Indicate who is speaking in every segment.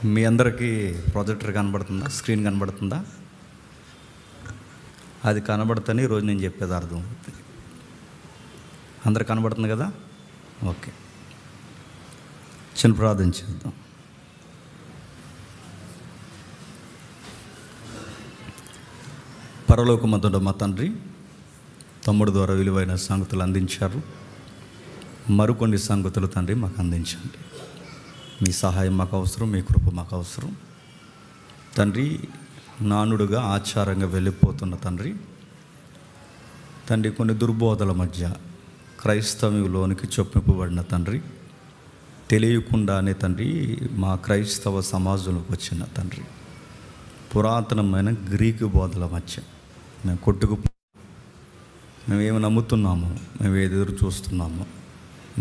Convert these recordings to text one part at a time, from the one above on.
Speaker 1: మీ అందరికీ ప్రొజెక్టర్ కనబడుతుందా, స్క్రీన్ కనబడుతుందా? అది కనబడుతుంది. ఈరోజు నేను చెప్పేది అర్థం అవుతుంది. అందరు కనబడుతుంది కదా? ఓకే, చిన్న ప్రార్థన చేద్దాం. పరలోకమందున్న మా తండ్రి, తమ్ముడు ద్వారా విలువైన సంగతులు అందించారు. మరికొన్ని సంగతులు తండ్రి మాకు అందించండి. మీ సహాయం మాకు అవసరం, మీ కృప మాకు అవసరం తండ్రి. నానుడుగా ఆచారంగా వెళ్ళిపోతున్న తండ్రి కొన్ని దుర్బోధల మధ్య క్రైస్తవంలోనికి చొప్పింపబడిన తండ్రి, తెలియకుండానే తండ్రి మా క్రైస్తవ సమాజంలోకి వచ్చిన తండ్రి పురాతనమైన గ్రీకు బోధల మధ్య మేమేమి నమ్ముతున్నామో, మేము ఎదురు చూస్తున్నామో,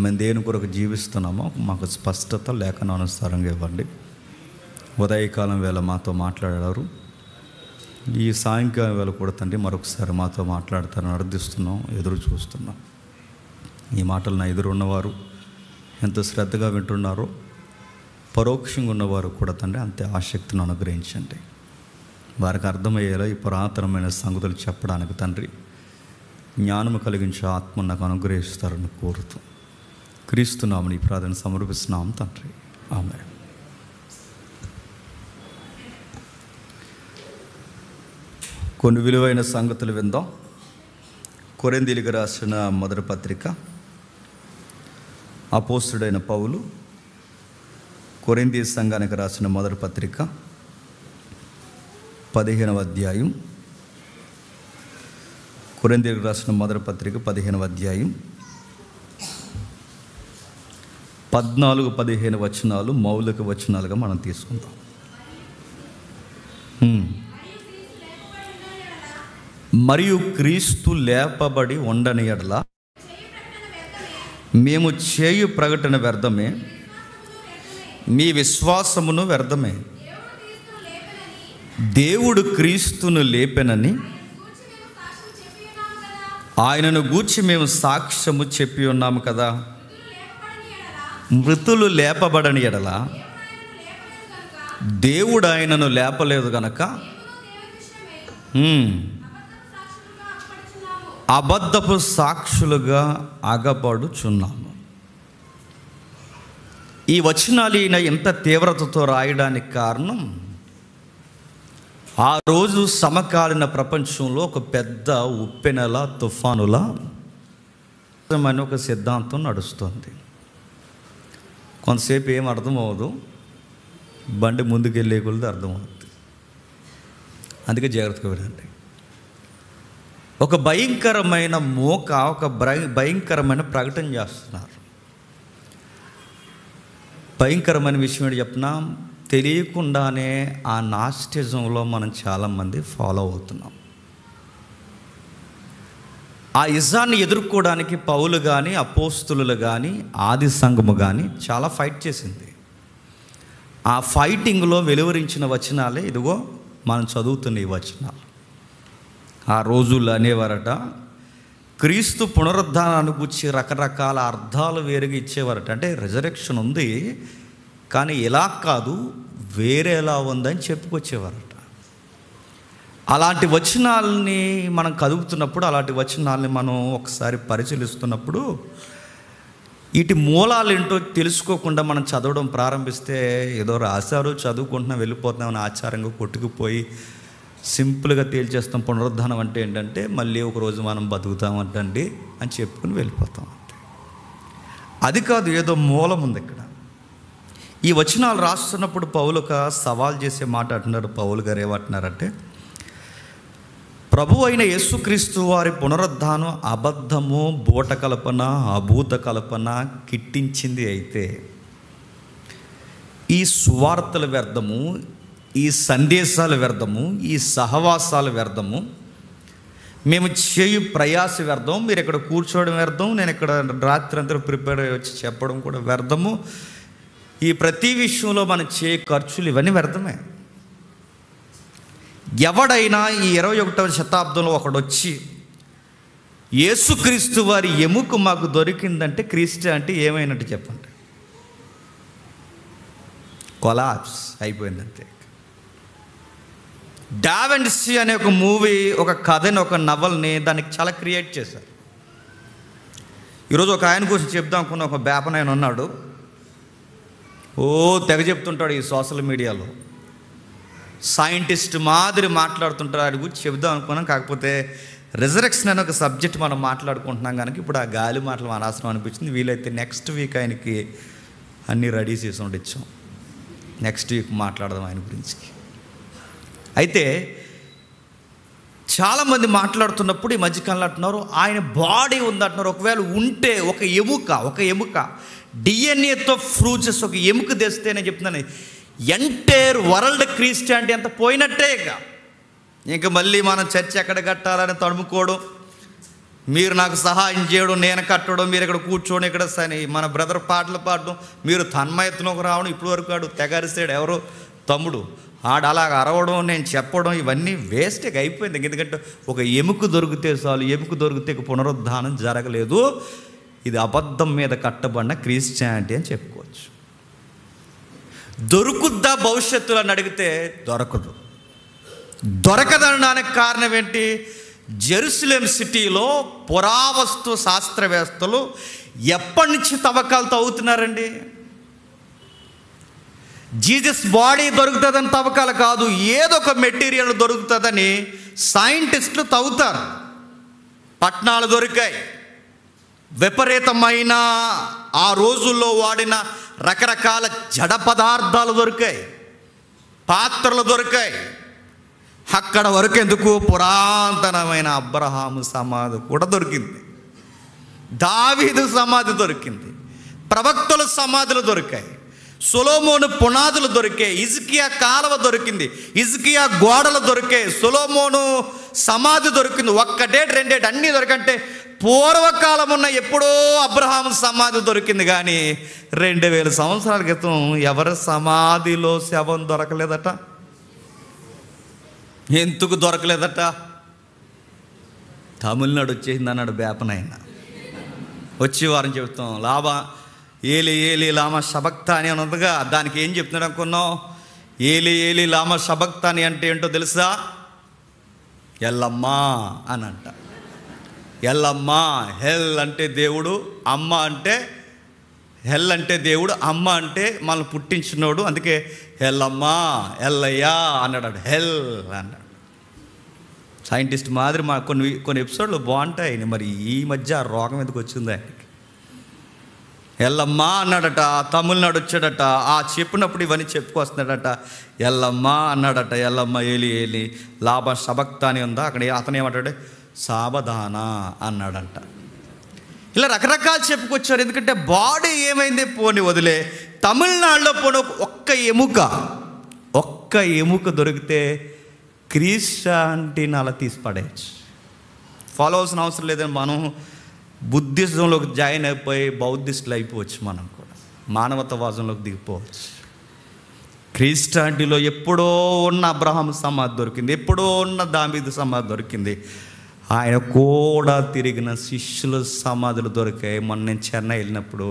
Speaker 1: మేము దేని కొరకు జీవిస్తున్నామో మాకు స్పష్టత లేఖనానుసారంగా ఇవ్వండి. ఉదయకాలం వేళ మాతో మాట్లాడారు, ఈ సాయంకాలం వేళ కూడా తండ్రి మరొకసారి మాతో మాట్లాడతారని అర్థిస్తున్నాం, ఎదురు చూస్తున్నాం. ఈ మాటలు నా ఎదురు ఉన్నవారు ఎంత శ్రద్ధగా వింటున్నారో, పరోక్షంగా ఉన్నవారు కూడా తండ్రి అంతే ఆసక్తిని అనుగ్రహించండి. వారికి అర్థమయ్యేలా ఈ పురాతనమైన సంగతులు చెప్పడానికి తండ్రి జ్ఞానము కలిగించే ఆత్మ నాకు అనుగ్రహిస్తారని కోరుతూ క్రీస్తునామని ఈ ప్రార్థన సమర్పిస్తున్నాం తండ్రి, ఆమేన్. కొన్ని విలువైన సంగతులు విందాం. కొరింథీయులకు రాసిన మొదటి పత్రిక, అపోస్తలుడైన పౌలు కొరింథీ సంఘానికి రాసిన మొదటి పత్రిక 15వ అధ్యాయం. కొరింథీయులకు రాసిన మొదటి పత్రిక 15వ అధ్యాయం 14-15 వచనాలు మౌలిక వచనాలుగా మనం తీసుకుందాం. మరియు క్రీస్తు లేపబడి ఉండని యెడల మేము చేయు ప్రకటన వ్యర్థమే, మీ విశ్వాసమును వ్యర్థమే. దేవుడు క్రీస్తును లేపెనని ఆయనను గూర్చి మేము సాక్ష్యము చెప్పి ఉన్నాము కదా. మృతులు లేపబడని ఎడల దేవుడు ఆయనను లేపలేదు గనక అబద్ధపు సాక్షులుగా అగపడుచున్నాము. ఈ వచనాలు ఈయన ఎంత తీవ్రతతో రాయడానికి కారణం, ఆ రోజు సమకాలీన ప్రపంచంలో ఒక పెద్ద ఉప్పెనల తుఫానుల అని ఒక సిద్ధాంతం నడుస్తుంది. కొంతసేపు ఏం అర్థమవ్వదు, బండి ముందుకెళ్ళే కొలది అర్థమవుతుంది. అందుకే జాగ్రత్తగా వినండి. ఒక భయంకరమైన మోక, ఒక భయంకరమైన ప్రకటన చేస్తున్నారు. భయంకరమైన విషయం ఏంటి చెప్పినా, తెలియకుండానే ఆ నాస్టిజంలో మనం చాలామంది ఫాలో అవుతున్నాం. ఆ ఇజాన్ని ఎదుర్కోవడానికి పౌలు కానీ, అపోస్తులు కానీ, ఆది సంఘము కానీ చాలా ఫైట్ చేసింది. ఆ ఫైటింగ్లో వెలువరించిన వచనాలే ఇదిగో మనం చదువుతున్న ఈ వచనాలు. ఆ రోజుల్లో అనేవారట, క్రీస్తు పునరుద్ధానాన్ని గురించి రకరకాల అర్థాలు వేరుగా ఇచ్చేవారట. అంటే రిజరెక్షన్ ఉంది కానీ ఇలా కాదు, వేరేలా ఉందని చెప్పుకొచ్చేవారట. అలాంటి వచనాలని మనం కదుపుతున్నప్పుడు, అలాంటి వచనాలని మనం ఒకసారి పరిశీలిస్తున్నప్పుడు, వీటి మూలాలు ఏంటో తెలుసుకోకుండా మనం చదవడం ప్రారంభిస్తే ఏదో రాశారు, చదువుకుంటున్నాం, వెళ్ళిపోతున్నామని ఆచారంగా కొట్టుకుపోయి సింపుల్గా తేల్చేస్తాం. పునరుద్ధానం అంటే ఏంటంటే మళ్ళీ ఒకరోజు మనం బతుకుతామంటండి అని చెప్పుకుని వెళ్ళిపోతాం అంతే. అది కాదు, ఏదో మూలం ఉంది ఇక్కడ. ఈ వచనాలు రాస్తున్నప్పుడు పౌలు ఒక సవాల్ చేసే మాట అంటున్నారు. పౌలు గారు ఏమంటున్నారంటే, ప్రభు అయిన యేసుక్రీస్తు వారి పునరుద్ధానం అబద్ధము, బూట కల్పన, అభూత కల్పన, కిట్టించింది అయితే ఈ సువార్తల వ్యర్థము, ఈ సందేశాలు వ్యర్థము, ఈ సహవాసాలు వ్యర్థము, మేము చేయు ప్రయాస వ్యర్థం, మీరు ఇక్కడ కూర్చోవడం వ్యర్థం, నేను ఇక్కడ రాత్రి అంతా ప్రిపేర్ అయ్యి వచ్చి చెప్పడం కూడా వ్యర్థము, ఈ ప్రతి విషయంలో మనం చేయ ఖర్చులు ఇవన్నీ వ్యర్థమే. ఎవడైనా ఈ 21వ శతాబ్దంలో ఒకడొచ్చి యేసుక్రీస్తు వారి ఎముక మాకు దొరికిందంటే క్రీస్తు అంటే ఏమైనట్టు చెప్పండి. కొలాప్స్ అయిపోయింది అంతే. డా విన్సీ అనే ఒక మూవీ, ఒక కథని, ఒక నవల్ని దానికి చాలా క్రియేట్ చేశారు. ఈరోజు ఒక ఆయన గురించి చెప్దాం అనుకున్న ఒక బేపనాయన ఉన్నాడు. తెగ చెప్తుంటాడు ఈ సోషల్ మీడియాలో, సైంటిస్ట్ మాదిరి మాట్లాడుతుంటారు. ఆయన గురించి చెప్దాం అనుకున్నాం, కాకపోతే రిజరెక్షన్ అనే ఒక సబ్జెక్ట్ మనం మాట్లాడుకుంటున్నాం కనుక ఇప్పుడు ఆ గాలి మాటలు అనవసరం అనిపించింది. వీలైతే నెక్స్ట్ వీక్ ఆయనకి అన్నీ రెడీ చేసి ఉండొచ్చాం. నెక్స్ట్ వీక్ మాట్లాడదాం ఆయన గురించి. అయితే చాలామంది మాట్లాడుతున్నప్పుడు ఈ మధ్యకాలంలో అంటున్నారు ఆయన బాడీ ఉందంటున్నారు. ఒకవేళ ఉంటే ఒక ఎముక డిఎన్ఏతో ప్రూవ్ చేసి ఒక ఎముక తెస్తే నేను చెప్తున్నాను, ఎంటైర్ వరల్డ్ క్రిస్టియానిటీ అంత పోయినట్టే. ఇంకా మళ్ళీ మనం చర్చ్ ఎక్కడ కట్టాలని తడుముకోవడం, మీరు నాకు సహాయం చేయడం, నేను కట్టడం, మీరు ఇక్కడ కూర్చోడం, ఇక్కడ మన బ్రదర్ పాటలు పాడడం, మీరు తన్మయత్నంలోకి రావడం. ఇప్పుడు వరకు ఆడు తెగరిసాడు ఎవరో తమ్ముడు, ఆడు అలాగ అరవడం, నేను చెప్పడం, ఇవన్నీ వేస్ట్గా అయిపోయింది. ఎందుకంటే ఒక ఎముక దొరికితే చాలు, ఎముక దొరికితే పునరుద్ధానం జరగలేదు. ఇది అబద్ధం మీద కట్టబడిన క్రిస్టియానిటీ అని చెప్పుకోవచ్చు. దొరుకుద్దా భవిష్యత్తులో అని అడిగితే దొరకదనడానికి కారణం ఏంటి? జెరూసలేం సిటీలో పురావస్తు శాస్త్రవేత్తలు ఎప్పటి నుంచి తవ్వకాలు తవ్వుతున్నారండి. జీసస్ బాడీ దొరుకుతుందని తవ్వకాలు కాదు, ఏదో ఒక మెటీరియల్ దొరుకుతుందని సైంటిస్టులు తవ్వుతారు. పట్నాలు దొరికాయి, విపరీతమైన ఆ రోజుల్లో వాడిన రకరకాల జడ పదార్థాలు దొరికాయి, పాత్రలు దొరికాయి. అక్కడ వరకు ఎందుకు, పురాతనమైన అబ్రహాము సమాధి కూడా దొరికింది, దావీదు సమాధి దొరికింది, ప్రవక్తల సమాధులు దొరికాయి, సొలొమోను పునాదులు దొరికాయి, హిజ్కియా కాలువ దొరికింది, హిజ్కియా గోడలు దొరికాయి, సొలొమోను సమాధి దొరికింది. ఒక్కటేటి రెండేటి అన్నీ దొరికంటే పూర్వకాలం ఉన్న ఎప్పుడో అబ్రహాము సమాధి దొరికింది. కానీ 2000 సంవత్సరాల క్రితం ఎవరి సమాధిలో శవం దొరకలేదట. ఎందుకు దొరకలేదట? తమిళనాడు వచ్చేసింది అన్నాడు బేపనాయన. వచ్చి వారం చెబుతాం ఏలి ఏలి లామా షబక్తాని అని ఉందిగా, దానికి ఏం చెప్తున్నాడు అనుకున్నాం? ఏలి ఏలి లామా షబక్తాని అంటే ఏంటో తెలుసా? ఎల్లమ్మా అని అంట. ఎల్లమ్మ, హెల్ అంటే దేవుడు, అమ్మ అంటే హెల్ అంటే దేవుడు, అమ్మ అంటే మనల్ని పుట్టించినోడు. అందుకే ఎల్లమ్మ ఎల్లయ్యా అన్నాడు, హెల్ అన్నాడు. సైంటిస్ట్ మాదిరి కొన్ని ఎపిసోడ్లు బాగుంటాయి. మరి ఈ మధ్య ఆ రోగం ఎందుకు వచ్చింది ఆయనకి? ఎల్లమ్మ అన్నాడట, తమిళనాడు వచ్చాడట, ఆ చెప్పినప్పుడు ఇవన్నీ చెప్పుకొస్తున్నాడట. ఎల్లమ్మ అన్నాడట, ఎల్లమ్మ ఏలి ఏలి లాభ షబక్తాని ఉందా, అక్కడ అతను ఏమంటాడు? సావధాన అన్నాడంట. ఇలా రకరకాలు చెప్పుకొచ్చారు. ఎందుకంటే బాడీ ఏమైంది పోని వదిలే, తమిళనాడులో పోనీ ఒక్క ఎముక దొరికితే క్రిస్టియానిటీని అలా తీసి పడేయచ్చు. ఫాలో అవ్వాల్సిన అవసరం లేదని మనం బుద్ధిజంలోకి జాయిన్ అయిపోయి బౌద్ధిస్టులు అయిపోవచ్చు. మనం కూడా మానవతావాదంలోకి దిగిపోవచ్చు. క్రిస్టియానిటీలో ఎప్పుడో ఉన్న అబ్రహాం సమాధి దొరికింది, ఎప్పుడో ఉన్న దావీదు సమాధి దొరికింది, ఆయన కూడా తిరిగిన శిష్యుల సమాధులు దొరికాయి. మొన్న నేను చెన్నై వెళ్ళినప్పుడు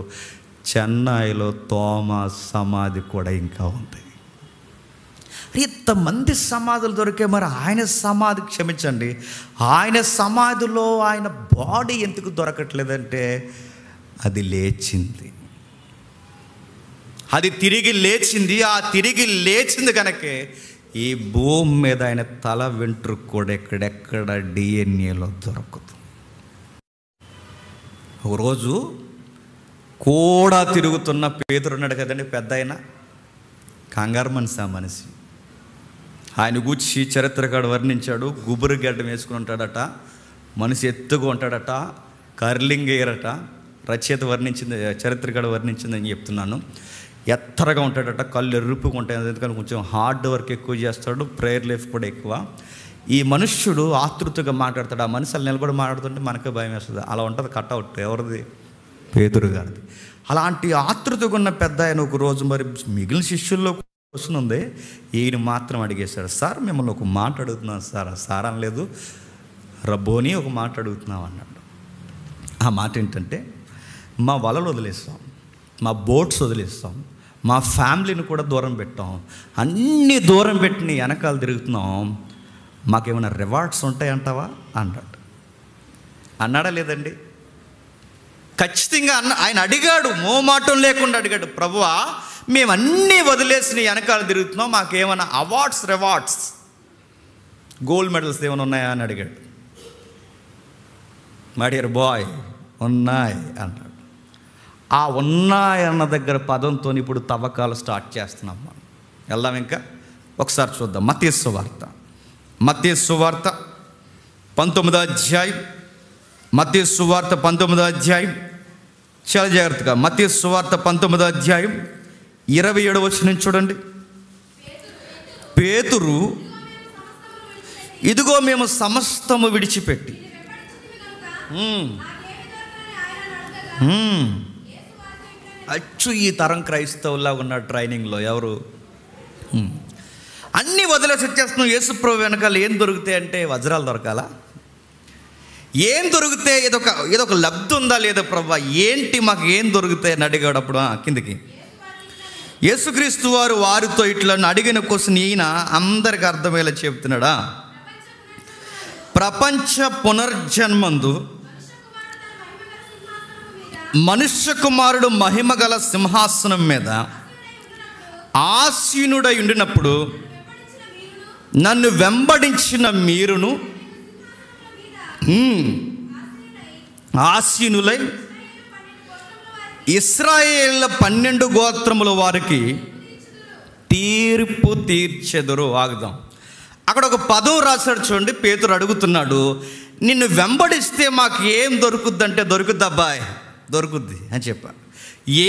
Speaker 1: చెన్నైలో తోమాస్ సమాధి కూడా ఇంకా ఉంది. ఇంతమంది సమాధులు దొరికాయి, మరి ఆయన సమాధి, క్షమించండి, ఆయన సమాధిలో ఆయన బాడీ ఎందుకు దొరకట్లేదంటే అది లేచింది, అది తిరిగి లేచింది. ఆ తిరిగి లేచింది కనుకే ఈ భూమి మీద ఆయన తల వెంట్రుకు కూడా ఎక్కడెక్కడ డిఎన్ఏలో దొరకదు. ఒకరోజు కూడా తిరుగుతున్న పేతురు ఉన్నాడు కదండి, పెద్ద ఆయన, కంగారు మనిషి. ఆ మనిషి ఆయన గూర్చి చరిత్రకాడు వర్ణించాడు. గుబురు గడ్డం వేసుకుని ఉంటాడట, మనిషి ఎత్తుగా ఉంటాడట, కర్లింగ్ ఎయ్యరట. రచయిత వర్ణించింది, చరిత్రకాడు వర్ణించిందని చెప్తున్నాను. ఎత్తరగా ఉంటాడట, కళ్ళు ఎరుపుగా ఉంటాయి. ఎందుకంటే కొంచెం హార్డ్ వర్క్ ఎక్కువ చేస్తాడు, ప్రేయర్ లైఫ్ కూడా ఎక్కువ. ఈ మనుష్యుడు ఆతృతగా మాట్లాడతాడు. ఆ మనిషి నిలబడి మాట్లాడుతుంటే మనకే భయం వేస్తుంది. అలా ఉంటుంది కట్అవుట్. ఎవరిది? పేతురు గారిది. అలాంటి ఆతృతగా ఉన్న పెద్ద ఆయన ఒకరోజు మరి మిగిలిన శిష్యుల్లో వస్తుంది, ఈయన మాత్రం అడిగేశాడు, సార్ మిమ్మల్ని ఒక మాట అడుగుతున్నాను సార్. సార్ అనలేదు, రబ్బోని ఒక మాట అడుగుతున్నాం అన్నాడు. ఆ మాట ఏంటంటే, మా వలలు వదిలేస్తాం, మా బోట్స్ వదిలేస్తాం, మా ఫ్యామిలీని కూడా దూరం పెట్టాం, అన్నీ దూరం పెట్టి నీ వెనకాల తిరుగుతున్నాం, మాకేమైనా రివార్డ్స్ ఉంటాయంటావా అన్నాడు. అన్నాడా లేదండి? ఖచ్చితంగా ఆయన అడిగాడు, మోమాటం లేకుండా అడిగాడు, ప్రభువా మేము అన్నీ వదిలేసి నీ వెనకాల తిరుగుతున్నాం, మాకేమైనా అవార్డ్స్ రివార్డ్స్ గోల్డ్ మెడల్స్ ఏమైనా ఉన్నాయా అని అడిగాడు. మై డియర్ బాయ్, ఉన్నాయి అన్నాడు. ఆ ఉన్నాయన్న దగ్గర పదంతో ఇప్పుడు తవ్వకాలు స్టార్ట్ చేస్తున్నాం మనం. వెళ్దాం ఇంకా ఒకసారి చూద్దాం. మత్తయి సువార్త 19వ అధ్యాయం, మత్తయి సువార్త 19వ అధ్యాయం, చాలా జాగ్రత్తగా. మత్తయి సువార్త 19వ అధ్యాయం 27వ వచనం చూడండి. పేతురు, ఇదిగో మేము సమస్తము విడిచిపెట్టి. అచ్చు ఈ తరం క్రైస్తవులా ఉన్న ట్రైనింగ్లో ఎవరు అన్నీ వదిలేసి వచ్చేస్తున్నాం. యేసుప్రభు వెనకాల ఏం దొరుకుతాయి అంటే వజ్రాలు దొరకాలా? ఏం దొరికితే ఏదొక లబ్ధి ఉందా లేదా ప్రభు, ఏంటి మాకు ఏం దొరుకుతాయి అని అడిగాడు. అప్పుడు కిందకి యేసుక్రీస్తు వారు వారితో ఇట్లా అడిగిన క్వశ్చన్ ఈయన అందరికి అర్థమయ్యేలా చెప్తున్నాడా? ప్రపంచ పునర్జన్మందు మనుష్య కుమారుడు మహిమ గల సింహాసనం మీద ఆసీనుడై ఉండినప్పుడు నన్ను వెంబడించిన మీరును ఆసీనులై ఇశ్రాయేళ్ల 12 గోత్రముల వారికి తీర్పు తీర్చెదరు. ఆగుదాం. అక్కడ ఒక పదం రాశాడు చూడండి. పేతురు అడుగుతున్నాడు, నిన్ను వెంబడిస్తే మాకు ఏం దొరుకుద్దంటే, దొరుకుద్ది అబ్బాయి, దొరుకుద్ది అని చెప్పాడు.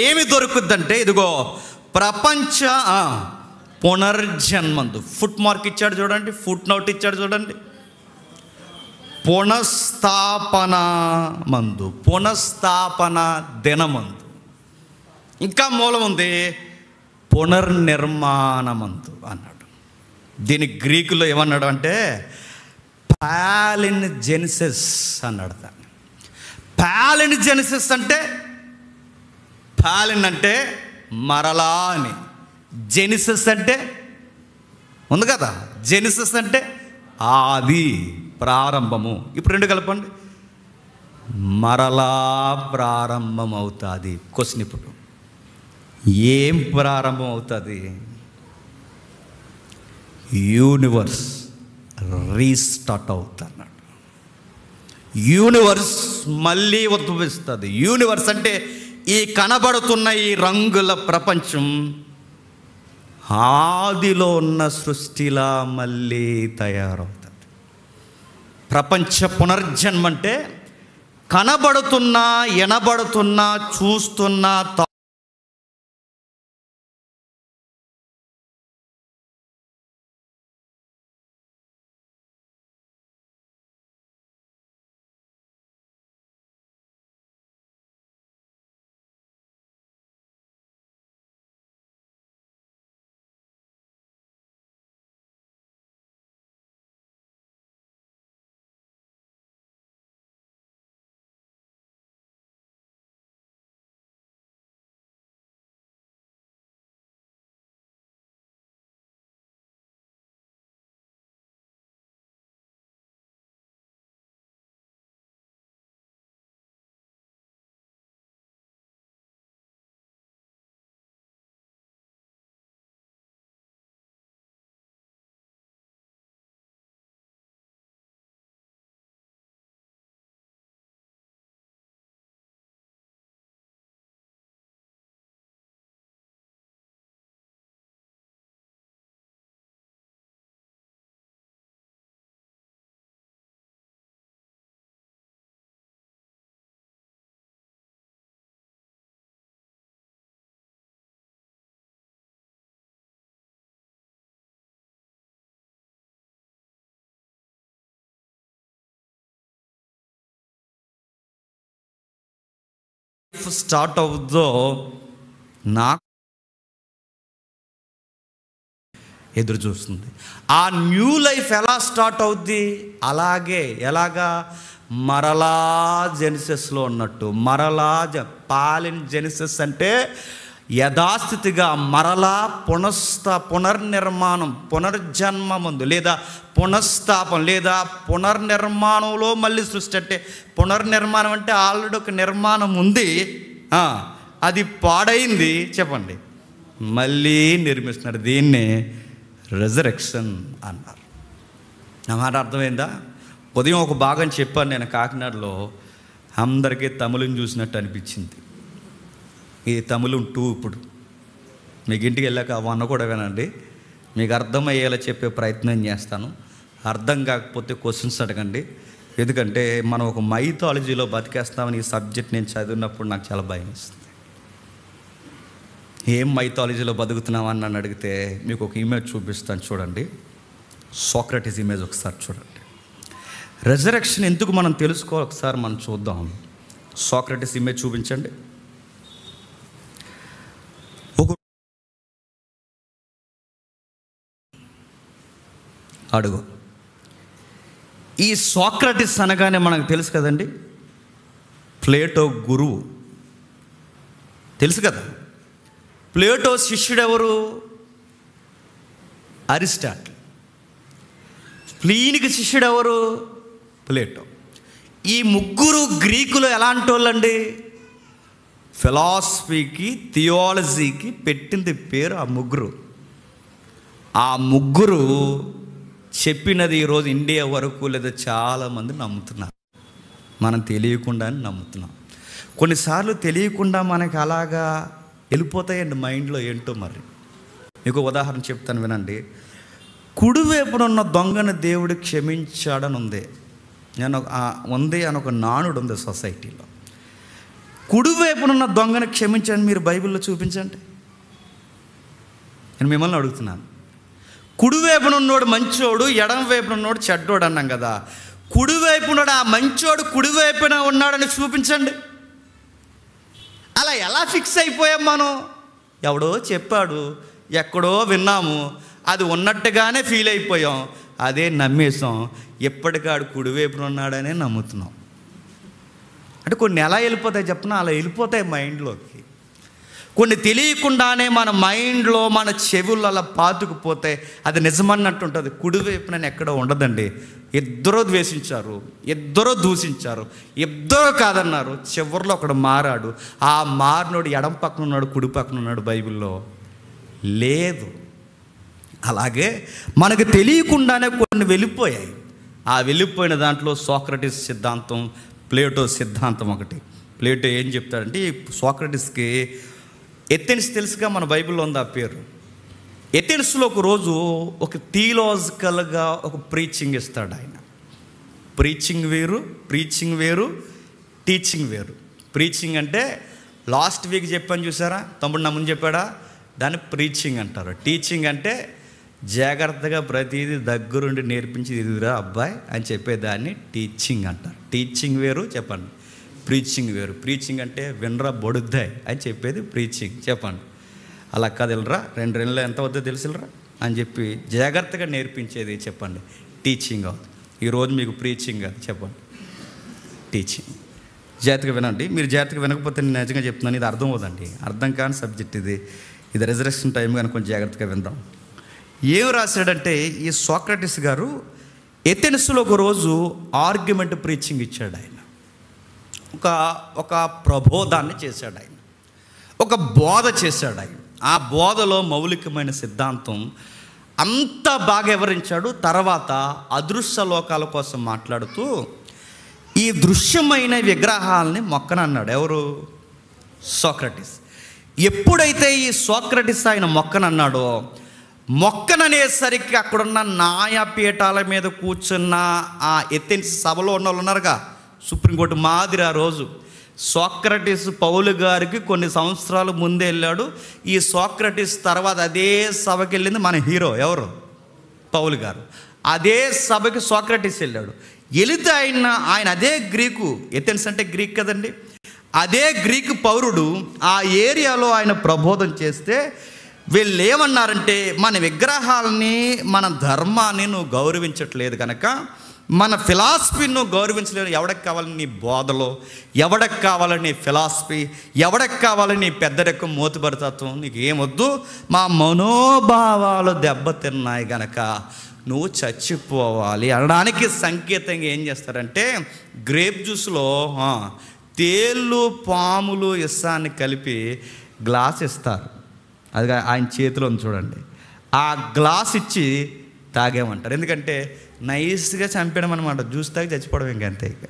Speaker 1: ఏమి దొరుకుద్దంటే ఇదిగో ప్రపంచ పునర్జన్మందు, ఫుట్ మార్క్ ఇచ్చాడు చూడండి, ఫుట్ నోట్ ఇచ్చాడు చూడండి, పునఃస్థాపన మందు, పునఃస్థాపన దినమందు, ఇంకా మూలం ఉంది పునర్నిర్మాణమందు అన్నాడు. దీని గ్రీకులో ఏమన్నాడు అంటే పాలిన్ జెనిసిస్ అన్నాడు. దాన్ని పాలిన్ జెనిసిస్ అంటే, పాలిన్ అంటే మరలా అని, జెనిసిస్ అంటే ఉంది కదా, జెనిసిస్ అంటే ఆది, ప్రారంభము. ఇప్పుడు రెండు కలపండి, మరలా ప్రారంభం అవుతుంది. క్వశ్చన్ ఇప్పుడు ఏం ప్రారంభం అవుతుంది? యూనివర్స్ రీస్టార్ట్ అవుతున్నాడు. యూనివర్స్ మళ్ళీ ఉద్భవిస్తుంది. యూనివర్స్ అంటే ఈ కనబడుతున్న ఈ రంగుల ప్రపంచం ఆదిలో ఉన్న సృష్టిలా మళ్ళీ తయారవుతుంది. ప్రపంచ పునర్జన్మ అంటే కనబడుతున్నా, ఎనబడుతున్నా, చూస్తున్నా స్టార్ట్ అవుద్దో నాకు ఎదురు చూస్తుంది. ఆ న్యూ లైఫ్ ఎలా స్టార్ట్ అవుద్ది? అలాగే, ఎలాగా? మరలా జెనిసిస్లో ఉన్నట్టు. మరలా పాలిన్ జెనిసిస్ అంటే యథాస్థితిగా మరలా పునర్నిర్మాణం, పునర్జన్మమందు లేదా పునఃస్థాపన లేదా పునర్నిర్మాణంలో మళ్ళీ సృష్టి. అంటే పునర్నిర్మాణం అంటే ఆల్రెడీ ఒక నిర్మాణం ఉంది, అది పాడైంది, చెప్పండి, మళ్ళీ నిర్మిస్తున్నారు. దీన్నే రెజరెక్షన్ అన్నారు. నా మాట అర్థమైందా? ఉదయం ఒక భాగం చెప్పాను నేను కాకినాడలో, అందరికీ తమిళం చూసినట్టు అనిపించింది. ఈ తమిళం 2 ఇప్పుడు మీకు ఇంటికి వెళ్ళాక 1 కూడా వినండి, మీకు అర్థమయ్యేలా చెప్పే ప్రయత్నం చేస్తాను. అర్థం కాకపోతే క్వశ్చన్స్ అడగండి, ఎందుకంటే మనం ఒక మైథాలజీలో బతికేస్తామని ఈ సబ్జెక్ట్ నేను చదివినప్పుడు నాకు చాలా భయం వేస్తుంది. ఏం మైథాలజీలో బతుకుతున్నామని నన్ను అడిగితే మీకు ఒక ఇమేజ్ చూపిస్తాను, చూడండి. సోక్రటీస్ ఇమేజ్ ఒకసారి చూడండి. రెజరెక్షన్ ఎందుకు మనం తెలుసుకోవాలి ఒకసారి మనం చూద్దాం. సోక్రటీస్ ఇమేజ్ చూపించండి. అడుగు. ఈ సోక్రటీస్ అనగానే మనకు తెలుసు కదండి, ప్లేటో గురువు తెలుసు కదా. ప్లేటో శిష్యుడు ఎవరు? అరిస్టాటిల్. ప్లీనికి శిష్యుడు ఎవరు? ప్లేటో. ఈ ముగ్గురు గ్రీకులు ఎలాంటి వాళ్ళండి? ఫిలాసఫీకి, థియాలజీకి పెట్టింది పేరు ఆ ముగ్గురు. ఆ ముగ్గురు చెప్పినది ఈరోజు ఇండియా వరకు లేదా చాలామంది నమ్ముతున్నారు. మనం తెలియకుండానే నమ్ముతున్నాం. కొన్నిసార్లు తెలియకుండా మనకి అలాగా వెళ్ళిపోతాయండి మైండ్లో, ఏంటో మరి. మీకు ఉదాహరణ చెప్తాను వినండి. కుడివైపునున్న దొంగను దేవుడు క్షమించాడని ఉంది. ఉంది అని ఒక నానుడు ఉంది సొసైటీలో. కుడివైపునున్న దొంగను క్షమించండి మీరు బైబిల్లో చూపించండి. నేను మిమ్మల్ని అడుగుతున్నాను. కుడివైపునున్నోడు మంచోడు, ఎడం వైపునున్నోడు చెడ్డోడు అన్నాం కదా. కుడివైపునున్నాడు ఆ మంచోడు కుడివైపున ఉన్నాడని చూపించండి. అలా ఎలా ఫిక్స్ అయిపోయాం మనం? ఎవడో చెప్పాడు, ఎక్కడో విన్నాము, అది ఉన్నట్టుగానే ఫీల్ అయిపోయాం, అదే నమ్మేసాం. ఎప్పటికాడు కుడివైపున ఉన్నాడనే నమ్ముతున్నాం. అంటే కొన్ని ఎలా వెళ్ళిపోతాయి చెప్పినా, అలా వెళ్ళిపోతాయి మైండ్లోకి. కొన్ని తెలియకుండానే మన మైండ్లో, మన చెవుల్లో అలా పాతుకుపోతే అది నిజమన్నట్టు ఉంటుంది. కుడివైపున ఎక్కడో ఉండదండి. ఇద్దరూ ద్వేషించారు, ఇద్దరూ దూషించారు, ఇద్దరూ కాదన్నారు. చివరిలో ఒకడు మారాడు. ఆ మారినోడు ఎడం పక్కన ఉన్నాడు, కుడి పక్కన ఉన్నాడు బైబిల్లో లేదు. అలాగే మనకు తెలియకుండానే కొన్ని వెళ్ళిపోయాయి. ఆ వెళ్ళిపోయిన దాంట్లో సోక్రటీస్ సిద్ధాంతం, ప్లేటో సిద్ధాంతం ఒకటి. ప్లేటో ఏం చెప్తాడంటే, సోక్రటీస్కి ఎథెన్స్ తెలుసుగా, మన బైబిల్లో ఉంది ఆ పేరు. ఎథెన్స్లో ఒక రోజు ఒక థియలాజికల్గా ఒక ప్రీచింగ్ ఇస్తాడు ఆయన. ప్రీచింగ్ వేరు, టీచింగ్ వేరు. ప్రీచింగ్ అంటే లాస్ట్ వీక్ చెప్పాను చూసారా, తమ్ముడు నా ముందు చెప్పాడా, దాన్ని ప్రీచింగ్ అంటారు. టీచింగ్ అంటే జాగ్రత్తగా ప్రతిదీ దగ్గరుండి నేర్పించి ఇదిరా అబ్బాయి అని చెప్పేదాన్ని టీచింగ్ అంటారు. టీచింగ్ వేరు, చెప్పండి. ప్రీచింగ్ వేరు. ప్రీచింగ్ అంటే వినరా బొడుద్దాయి అని చెప్పేది ప్రీచింగ్, చెప్పండి. అలా కాదు, వెళ్ళరా 2 నెలలు ఎంత వద్దో తెలుసురా అని చెప్పి జాగ్రత్తగా నేర్పించేది, చెప్పండి, టీచింగ్ అవుతుంది. ఈరోజు మీకు ప్రీచింగ్ అది, చెప్పండి, టీచింగ్. జాగ్రత్తగా వినండి. మీరు జాగ్రత్తగా వినకపోతే నేను నిజంగా చెప్తున్నాను, ఇది అర్థం అవుతుందండి. అర్థం కాని సబ్జెక్ట్ ఇది. రిజర్వేషన్ టైం కానీ కొంచెం జాగ్రత్తగా విందాం. ఏం రాశాడంటే, ఈ సోక్రటీస్ గారు ఎథెన్స్లో ఒక రోజు ఆర్గ్యుమెంట్ ప్రీచింగ్ ఇచ్చాడు. ఆయన ఒక ప్రబోధాన్ని చేశాడు. ఆయన ఒక బోధ చేశాడు. ఆయన ఆ బోధలో మౌలికమైన సిద్ధాంతం అంతా బాగా వివరించాడు. తర్వాత అదృశ్య లోకాల కోసం మాట్లాడుతూ ఈ దృశ్యమైన విగ్రహాలని మొక్కనన్నాడు. ఎవరు? సోక్రటీస్. ఎప్పుడైతే ఈ సోక్రటీస్ ఆయన మొక్కనన్నాడో, మొక్కననేసరికి అక్కడున్న న్యాయపీఠాల మీద కూర్చున్న ఆ ఎథెన్స్ సభలో ఉన్న వాళ్ళు ఉన్నారుగా, సుప్రీంకోర్టు మాదిరి. ఆ రోజు సోక్రటీస్ పౌలు గారికి కొన్ని సంవత్సరాలు ముందే వెళ్ళాడు. ఈ సోక్రటీస్ తర్వాత అదే సభకి వెళ్ళింది మన హీరో ఎవరు? పౌలు గారు. అదే సభకి సోక్రటీస్ వెళ్ళాడు. వెళితే ఆయన అదే గ్రీకు, ఎథెన్స్ అంటే గ్రీక్ కదండి, అదే గ్రీకు పౌరుడు ఆ ఏరియాలో ఆయన ప్రబోధం చేస్తే వీళ్ళు ఏమన్నారంటే, మన విగ్రహాలని, మన ధర్మాన్ని నువ్వు గౌరవించట్లేదు కనుక మన ఫిలాసఫీని నువ్వు గౌరవించలేవు. ఎవడికి కావాలని నీ బోధలో, ఎవడికి కావాలని నీ ఫిలాసఫీ, ఎవడికి కావాలని నీ పెద్దరెక్క మోతుబరితత్వం, నీకు ఏమొద్దు. మా మనోభావాలు దెబ్బతిన్నాయి గనక నువ్వు చచ్చిపోవాలి అనడానికి సంకేతంగా ఏం చేస్తారంటే, గ్రేప్ జ్యూస్లో తేళ్ళు, పాములు, ఇస్సాన్ని కలిపి గ్లాస్ ఇస్తారు. అది ఆయన చేతిలో ఉంది చూడండి. ఆ గ్లాస్ ఇచ్చి తాగేమంటారు. ఎందుకంటే నైస్గా చంపడం అనమాట. జ్యూస్ తాగి చచ్చిపోవడం ఇంకంతే. ఇక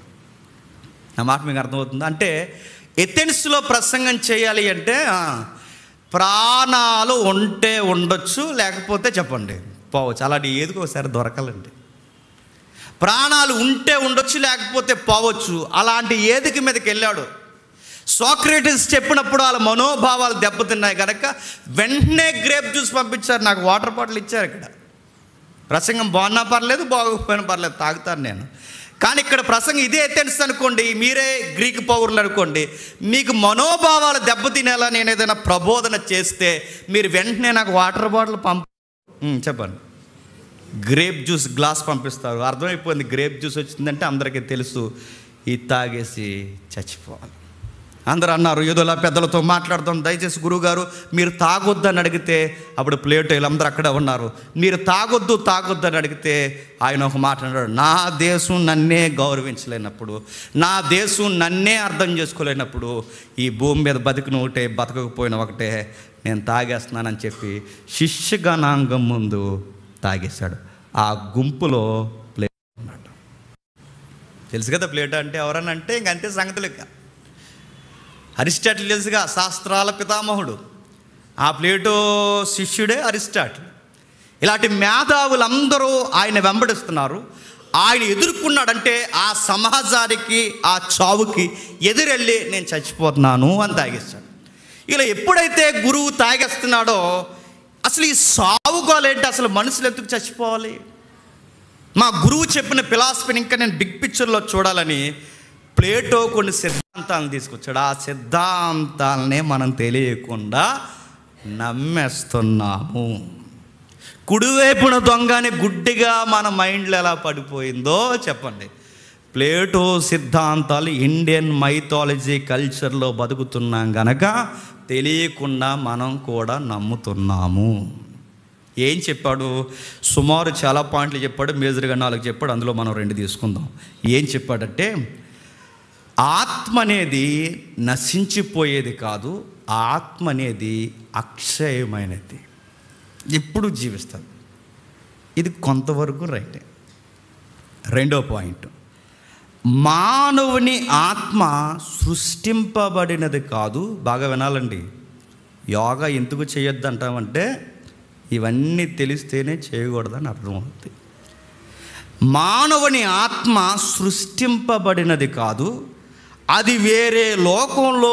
Speaker 1: నా మాట మీకు అర్థమవుతుంది. అంటే ఎథెన్స్లో ప్రసంగం చేయాలి అంటే ప్రాణాలు ఉంటే ఉండొచ్చు, లేకపోతే చెప్పండి పోవచ్చు. అలాంటి ఏదికి ఒకసారి దొరకాలండి. ప్రాణాలు ఉంటే ఉండొచ్చు, లేకపోతే పోవచ్చు. అలాంటి ఏదికి మీదకి వెళ్ళాడు. సోక్రటీస్ చెప్పినప్పుడు వాళ్ళ మనోభావాలు దెబ్బతిన్నాయి కనుక వెంటనే గ్రేప్ జ్యూస్ పంపించారు. నాకు వాటర్ బాటిల్ ఇచ్చారు. ఇక్కడ ప్రసంగం బాగున్నా పర్లేదు, బాగోకపోయినా పర్లేదు, తాగుతాను నేను. కానీ ఇక్కడ ప్రసంగం ఇదే ఎథెన్స్ అనుకోండి, మీరే గ్రీకు పౌరులు అనుకోండి, మీకు మనోభావాలు దెబ్బతినేలా నేను ఏదైనా ప్రబోధన చేస్తే మీరు వెంటనే నాకు వాటర్ బాటిల్ చెప్పండి, గ్రేప్ జ్యూస్ గ్లాస్ పంపిస్తారు. అర్థమైపోయింది, గ్రేప్ జ్యూస్ వచ్చిందంటే అందరికీ తెలుసు ఇది తాగేసి చచ్చిపోవాలి. అందరూ అన్నారు, ఏదోలా పెద్దలతో మాట్లాడతాం, దయచేసి గురువుగారు మీరు తాగొద్దని అడిగితే, అప్పుడు ప్లేట్ వీళ్ళందరూ అక్కడే ఉన్నారు, మీరు తాగొద్దు అని అడిగితే ఆయన ఒక మాట అన్నాడు, నా దేశం నన్నే గౌరవించలేనప్పుడు, నా దేశం నన్నే అర్థం చేసుకోలేనప్పుడు ఈ భూమి మీద బతికిన ఒకటే, బతకకపోయిన ఒకటే, నేను తాగేస్తున్నానని చెప్పి శిష్యగణాంగం ముందు తాగేశాడు. ఆ గుంపులో ప్లేట్ అన్నాడు. తెలుసు కదా ప్లేట్ అంటే ఎవరన్నా అంటే ఇంకంతే సంగతులు. ఇక అరిస్టాటిల్ తెలుసుగా, శాస్త్రాల పితామహుడు. ఆ ప్లేటో శిష్యుడే అరిస్టాటిల్. ఇలాంటి మేధావులందరూ ఆయన వెంబడిస్తున్నారు. ఆయన ఎదుర్కొన్నాడంటే ఆ సమాజానికి, ఆ చావుకి ఎదురెళ్ళి నేను చచ్చిపోతున్నాను అని తాగేస్తాడు. ఇలా ఎప్పుడైతే గురువు తాగేస్తున్నాడో అసలు ఈ సావుగోలేంటి, అసలు మనుషులు ఎందుకు చచ్చిపోవాలి? మా గురువు చెప్పిన ఫిలాసఫీని ఇంకా నేను బిగ్ పిక్చర్లో చూడాలని ప్లేటో కొన్ని సిద్ధాంతాలను తీసుకొచ్చాడు. ఆ సిద్ధాంతాలనే మనం తెలియకుండా నమ్మేస్తున్నాము. కుడివైపున దొంగని గుడ్డిగా మన మైండ్లో ఎలా పడిపోయిందో చెప్పండి. ప్లేటో సిద్ధాంతాలు ఇండియన్ మైథాలజీ కల్చర్లో బతుకుతున్నాం గనక తెలియకుండా మనం కూడా నమ్ముతున్నాము. ఏం చెప్పాడు? సుమారు చాలా పాయింట్లు చెప్పాడు, మేజర్గా 4 చెప్పాడు. అందులో మనం 2 తీసుకుందాం. ఏం చెప్పాడంటే, ఆత్మ అనేది నశించిపోయేది కాదు, ఆత్మ అనేది అక్షయమైనది, ఎప్పుడు జీవిస్తుంది. ఇది కొంతవరకు రైటే. 2వ పాయింట్, మానవుని ఆత్మ సృష్టింపబడినది కాదు. బాగా వినాలండి. యోగా ఎందుకు చేయొద్దు అంటామంటే ఇవన్నీ తెలిస్తేనే చేయకూడదని అర్థమవుతుంది. మానవుని ఆత్మ సృష్టింపబడినది కాదు, అది వేరే లోకంలో